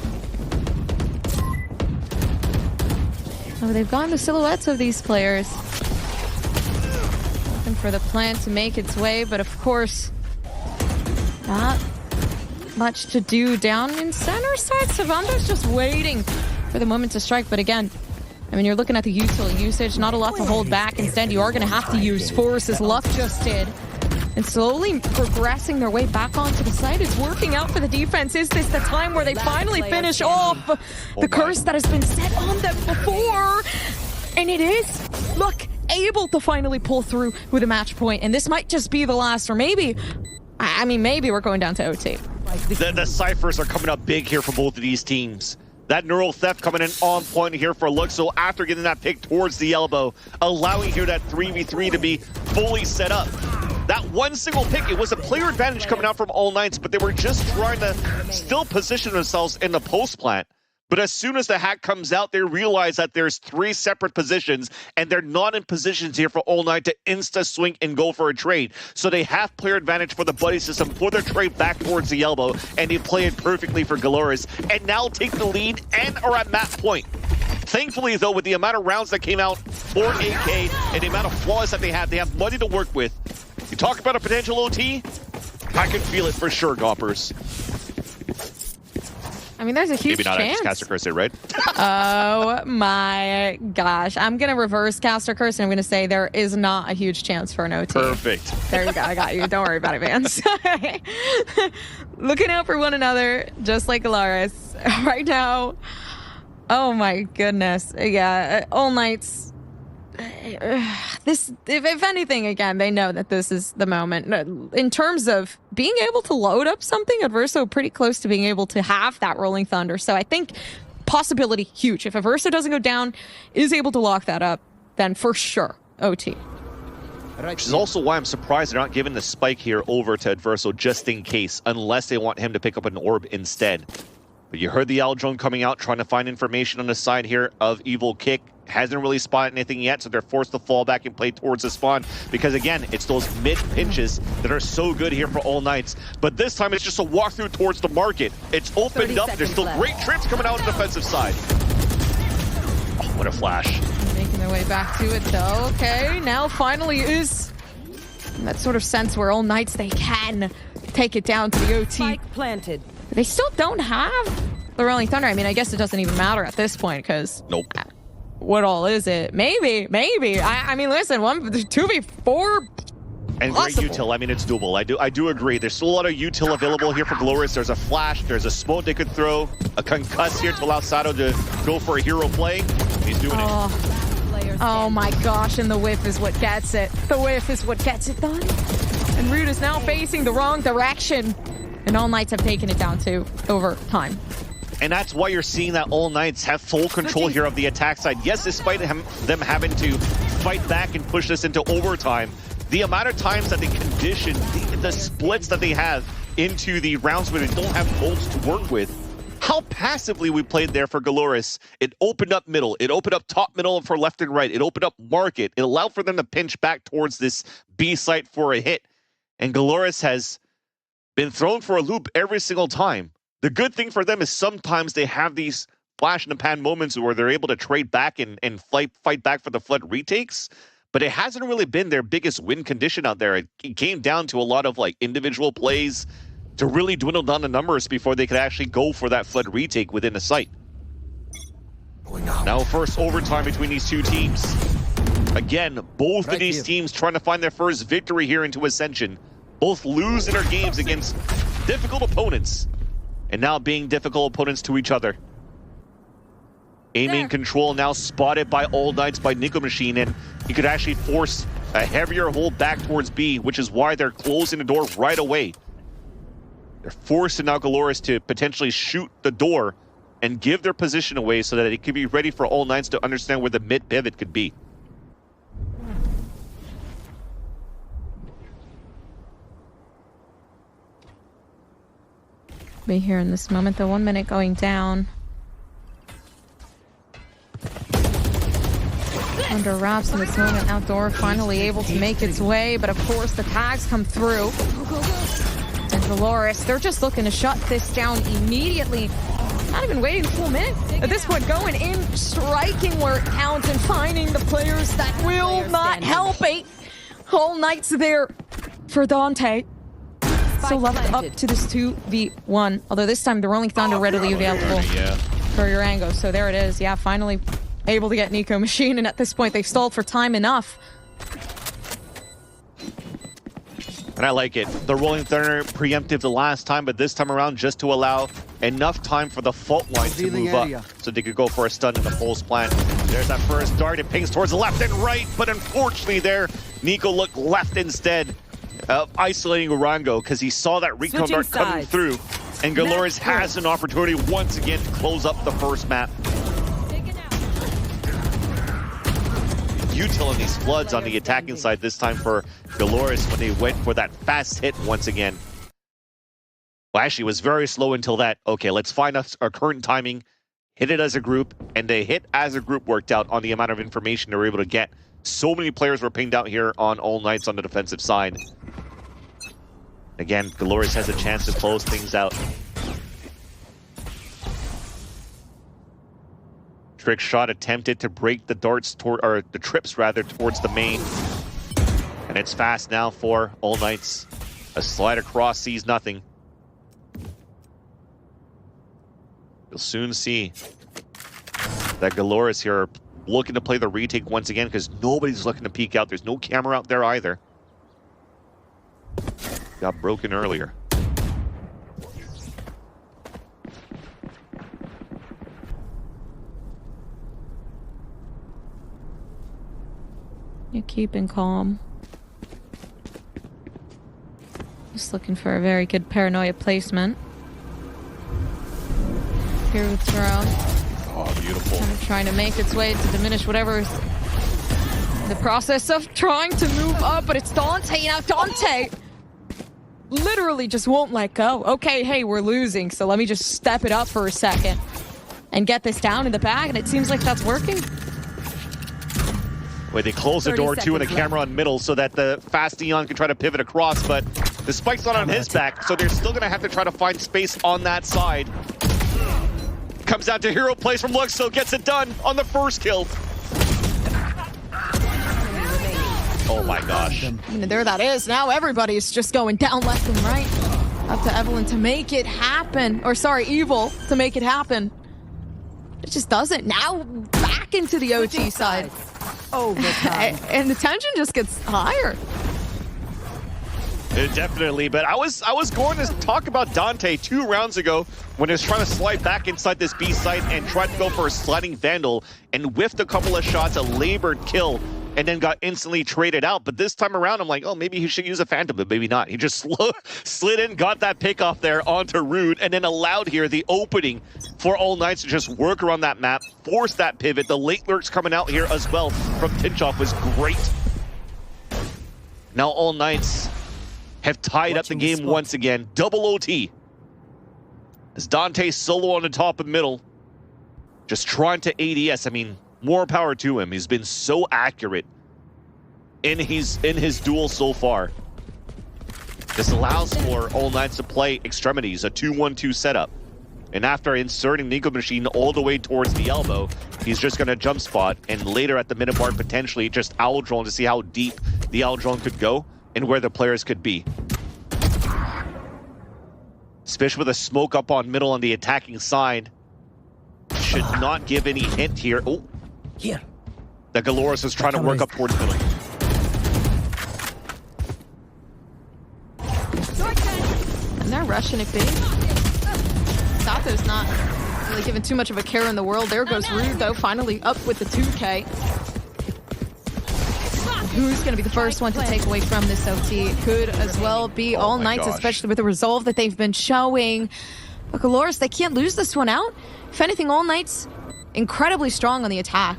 Oh, they've gotten the silhouettes of these players. Looking for the plan to make its way, but of course, not much to do down in center side. Savanda's just waiting for the moment to strike, but again, I mean, you're looking at the util usage, not a lot to hold back. Instead, you are going to have to use Force, as Luck just did. And slowly progressing their way back onto the site. It's working out for the defense. Is this the time where they finally finish off the curse that has been set on them before? And it is. Luck able to finally pull through with a match point. And this might just be the last, or maybe, I mean, maybe we're going down to OT. The ciphers are coming up big here for both of these teams. That neural theft coming in on point here for Luxo after getting that pick towards the elbow, allowing here that 3v3 to be fully set up. That one single pick, it was a player advantage coming out from All Knights, but they were just trying to still position themselves in the post plant. But as soon as the hack comes out, they realize that there's 3 separate positions, and they're not in positions here for All Knight to insta-swing and go for a trade. So they have player advantage for the buddy system for their trade back towards the elbow, and they play it perfectly for GLRS, and now take the lead and are at map point. Thankfully, though, with the amount of rounds that came out for AK and the amount of flaws that they have money to work with. You talk about a potential OT? I can feel it for sure, Gompers. I mean, there's a huge Maybe not chance. Caster Curse, right? Oh my gosh. I'm going to reverse Caster Curse, and I'm going to say there is not a huge chance for an OT. Perfect. There you go. I got you. Don't worry about it, Vance. Looking out for one another, just like GLRS. Right now, oh my goodness. Yeah, All Knights. This, if anything, again, they know that this is the moment. In terms of being able to load up something, Adverso pretty close to being able to have that Rolling Thunder. So I think possibility huge. If Adverso doesn't go down, is able to lock that up, then for sure, OT. Which is also why I'm surprised they're not giving the spike here over to Adverso just in case, unless they want him to pick up an orb instead. But you heard the Owl drone coming out, trying to find information on the side here of Evil Kick. Hasn't really spotted anything yet, so they're forced to fall back and play towards the spawn. Because again, it's those mid pinches that are so good here for All Knights. But this time it's just a walkthrough towards the market. It's opened up. There's still great trips coming out on the defensive side. Oh, what a flash. Making their way back to it though. Okay, now finally is that sort of sense where All Knights, they can take it down to the OT. Spike planted. They still don't have the Rolling Thunder. I mean, I guess it doesn't even matter at this point because nope. What all is it? Maybe. I mean, listen, 2v4. And great util. I mean, it's doable. I do agree. There's still a lot of util available here for GLRS. There's a flash. There's a smoke they could throw. A concuss here to allow Sato to go for a hero play. He's doing it. Oh my gosh, and the whiff is what gets it. The whiff is what gets it done. And Rude is now facing the wrong direction. And All Knights have taken it down to overtime. And that's why you're seeing that All Knights have full control here of the attack side. Yes, despite them having to fight back and push this into overtime, the amount of times that they condition the splits that they have into the rounds where they don't have bolts to work with, how passively we played there for GLRS. It opened up middle. It opened up top middle for left and right. It opened up market. It allowed for them to pinch back towards this B site for a hit. And GLRS has been thrown for a loop every single time. The good thing for them is sometimes they have these flash in the pan moments where they're able to trade back and fight back for the flood retakes, but it hasn't really been their biggest win condition out there. It came down to a lot of like individual plays to really dwindle down the numbers before they could actually go for that flood retake within the site. Now first overtime between these two teams. Again, both of these teams trying to find their first victory here into Ascension. Both lose in their games against difficult opponents. And now being difficult opponents to each other. Aiming control now spotted by All Knights by Nico Machine, and he could actually force a heavier hold back towards B, which is why they're closing the door right away. They're forcing now GLRS to potentially shoot the door and give their position away so that it can be ready for All Knights to understand where the mid pivot could be. Be here in this moment, the 1 minute going down. Under wraps in this moment, Outdoor finally able to make its way, but of course the tags come through. And GLRS, they're just looking to shut this down immediately. Not even waiting a full minute. At this point, going in, striking where it counts, and finding the players that will not help. All Knights there for Dante. So left up to this 2v1. Although this time the Rolling Thunder readily available for Urango. So there it is. Yeah, finally able to get Nico Machine, and at this point they stalled for time enough. And I like it. The Rolling Thunder preemptive the last time, but this time around just to allow enough time for the fault line to move up so they could go for a stun in the pulse plan. There's that first dart. It pings towards the left and right, but unfortunately there, Nico looked left instead, isolating Urango because he saw that recon dart coming through. And GLRS has an opportunity once again to close up the first map. Util in these floods on the attacking side this time for GLRS when they went for that fast hit once again. Well, actually, it was very slow until that. Okay, let's find us our current timing, hit it as a group, and the hit as a group worked out on the amount of information they were able to get. So many players were pinged out here on All Knights on the defensive side. Again, GLRS has a chance to close things out. Trick shot attempted to break the darts or the trips rather towards the main. And it's fast now for All Knights. A slide across sees nothing. You'll soon see that GLRS here are looking to play the retake once again because nobody's looking to peek out. There's no camera out there either. Got broken earlier. You're keeping calm. Just looking for a very good paranoia placement. Here with Drone. Oh, beautiful. Kind of trying to make its way to diminish whatever's in the process of trying to move up, but it's Dante. Now Dante literally just won't let go. Okay, hey, we're losing, so let me just step it up for a second and get this down in the bag, and it seems like that's working. Wait, they close the door too and a camera on middle so that the fast Neon can try to pivot across, but the spike's not on his back, so they're still gonna have to try to find space on that side. Comes out to hero plays from Lux, so gets it done on the first kill. Oh my gosh. And there that is. Now everybody's just going down left and right. Up to Evelyn to make it happen. Or sorry, Evil to make it happen. It just doesn't. Now back into the OT side. And the tension just gets higher. Definitely, but I was going to talk about Dante 2 rounds ago when he was trying to slide back inside this B site and tried to go for a sliding Vandal and whiffed a couple of shots, a labored kill, and then got instantly traded out. But this time around, I'm like, oh, maybe he should use a Phantom, but maybe not. He just slid in, got that pick off there onto Rude, and then allowed here the opening for All Knights to just work around that map, force that pivot. The late lurks coming out here as well from Tinchoff was great. Now All Knights have tied up the game once again. Double OT. As Dante solo on the top and middle, just trying to ADS. I mean, more power to him. He's been so accurate in his duel so far. This allows for All Knights to play extremities, a 2-1-2 setup. And after inserting Nico Machine all the way towards the elbow, he's just going to jump spot, and later at the minute mark, potentially just Owl Drone to see how deep the Owl Drone could go and where the players could be. Especially with a smoke up on middle on the attacking side. Should not give any hint here. Oh, Here. the GLRS is trying to work up towards middle. And they're rushing it big. Sato's not really given too much of a care in the world. There goes Rude, though, finally up with the 2K. who's going to be the first one to take away from this OT? It could as well be All Knights, especially with the resolve that they've been showing. But GLRS, they can't lose this one out. If anything, All Knights incredibly strong on the attack.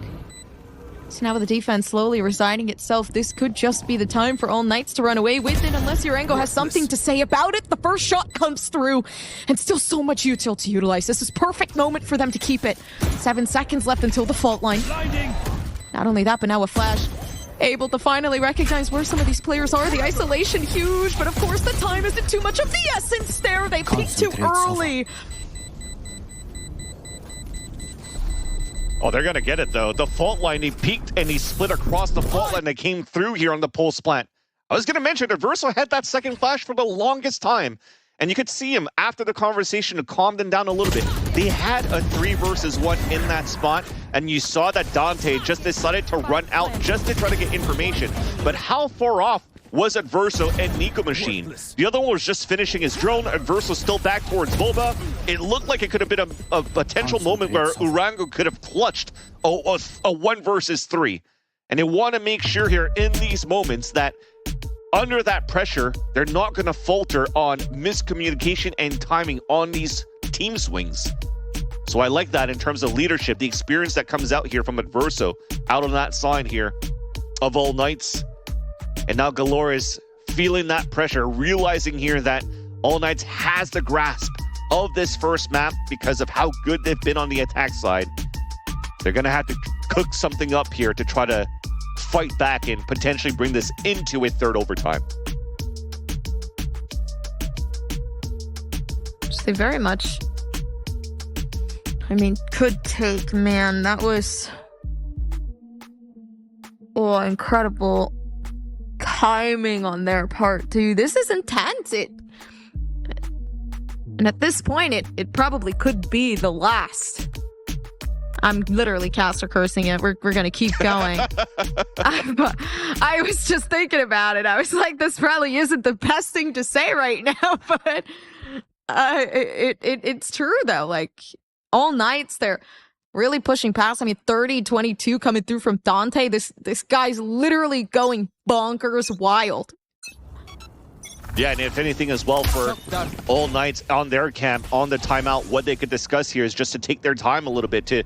So now with the defense slowly resigning itself, this could just be the time for All Knights to run away with it, unless Urango has something to say about it. The first shot comes through, and still so much util to utilize. This is perfect moment for them to keep it. 7 seconds left until the fault line. Not only that, but now a flash. Able to finally recognize where some of these players are. The isolation huge, but of course the time isn't too much of the essence there. They peaked too early. Oh, they're going to get it, though. The fault line, he peaked and he split across the fault line that came through here on the pulse plant. I was going to mention, Adverso had that second flash for the longest time. And you could see him after the conversation to calm them down a little bit. They had a 3 versus 1 in that spot. And you saw that Dante just decided to run out just to try to get information. But how far off was Adverso and Nico Machine? The other one was just finishing his drone. Adverso still back towards Boba. It looked like it could have been a potential moment where Urango could have clutched a 1 versus 3. And they want to make sure here in these moments that under that pressure, they're not going to falter on miscommunication and timing on these team swings. So I like that in terms of leadership, the experience that comes out here from Adverso out on that side here of All Knights. And now GLRS feeling that pressure, realizing here that All Knights has the grasp of this first map because of how good they've been on the attack side. They're going to have to cook something up here to try to fight back and potentially bring this into a third overtime. They very much, I mean, could take, man, that was, oh, incredible timing on their part too. This is intense. And at this point, it probably could be the last. I'm literally caster cursing it. We're gonna keep going. I was just thinking about it. I was like, this probably isn't the best thing to say right now, but it's true though. Like All Knights, they're really pushing past. I mean, 30-22 coming through from Dante. This guy's literally going bonkers wild. Yeah, and if anything as well for All Knights on their camp, on the timeout, what they could discuss here is just to take their time a little bit to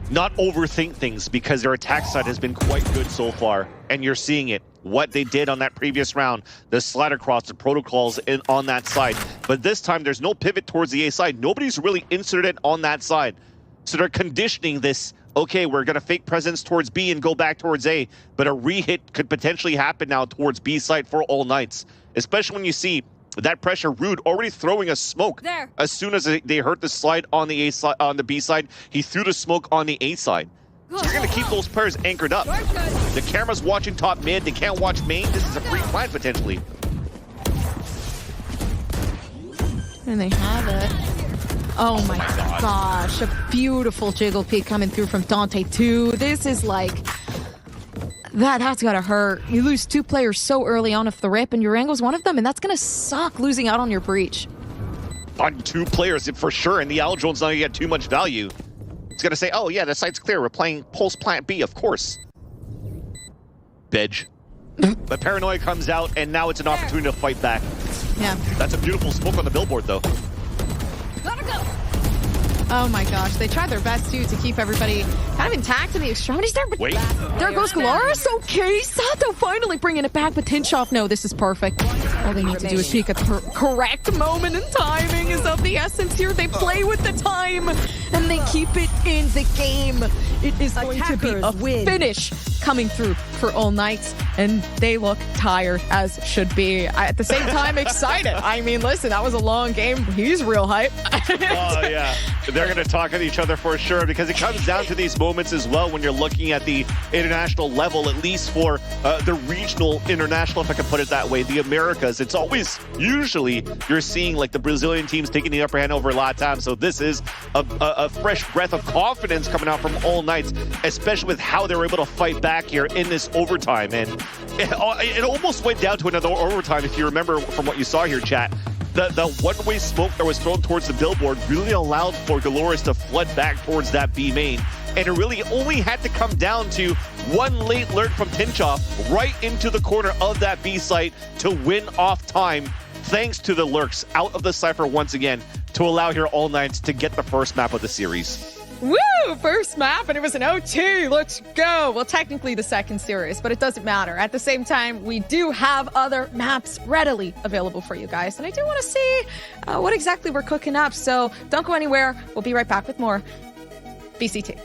not overthink things, because their attack side has been quite good so far, and you're seeing it. What they did on that previous round, the slide across, the protocols on that side. But this time, there's no pivot towards the A side. Nobody's really inserted on that side. So they're conditioning this, okay, we're going to fake presence towards B and go back towards A, but a re-hit could potentially happen now towards B side for All Knights, especially when you see that pressure. Rude already throwing a smoke there. As soon as they heard the slide on the A side, on the B side, he threw the smoke on the A side. So you're going to keep those players anchored up. The camera's watching top mid. They can't watch main. This is a free plant potentially. And they have it. Oh my gosh, a beautiful jiggle peek coming through from Dante too. This is like, that's gotta hurt. You lose 2 players so early on off the rip, and Urango's one of them, and that's gonna suck, losing out on your breach. On 2 players for sure, and the Owl Drone's not gonna get too much value. It's gonna say, oh yeah, the site's clear, we're playing Pulse Plant B, of course. Bedge. But Paranoia comes out, and now it's an opportunity to fight back. Yeah. That's a beautiful smoke on the billboard, though. Gotta go. Oh my gosh, they tried their best too to keep everybody kind of intact in the extremities there, but Wait. There goes GLRS. Okay, Sato finally bringing it back, but Tinshoff, no, this is perfect. All they need to do is peek at the correct moment, and timing is of the essence here. They play with the time, and they keep it in the game. It is going to be a finish coming through for All Knights, and they look tired, as should be. At the same time, excited. I mean, listen, that was a long game. He's real hype. Oh, yeah. They're going to talk at each other for sure, because it comes down to these moments as well when you're looking at the international level, at least for the regional international, if I can put it that way, the Americas. It's always, usually, you're seeing like the Brazilian teams taking the upper hand over LATAM. So this is a fresh breath of confidence coming out from All Knights, especially with how they were able to fight back here in this overtime. And it almost went down to another overtime, if you remember from what you saw here, chat. The one-way smoke that was thrown towards the billboard really allowed for GLRS to flood back towards that B main. and it really only had to come down to one late lurk from Tinchoff right into the corner of that B site to win off time, thanks to the lurks out of the Cypher once again to allow here All Knights to get the first map of the series. Woo! First map, and it was an OT. Let's go. Well, technically the second series, but it doesn't matter. At the same time, we do have other maps readily available for you guys, and I do want to see what exactly we're cooking up. So don't go anywhere. We'll be right back with more VCT.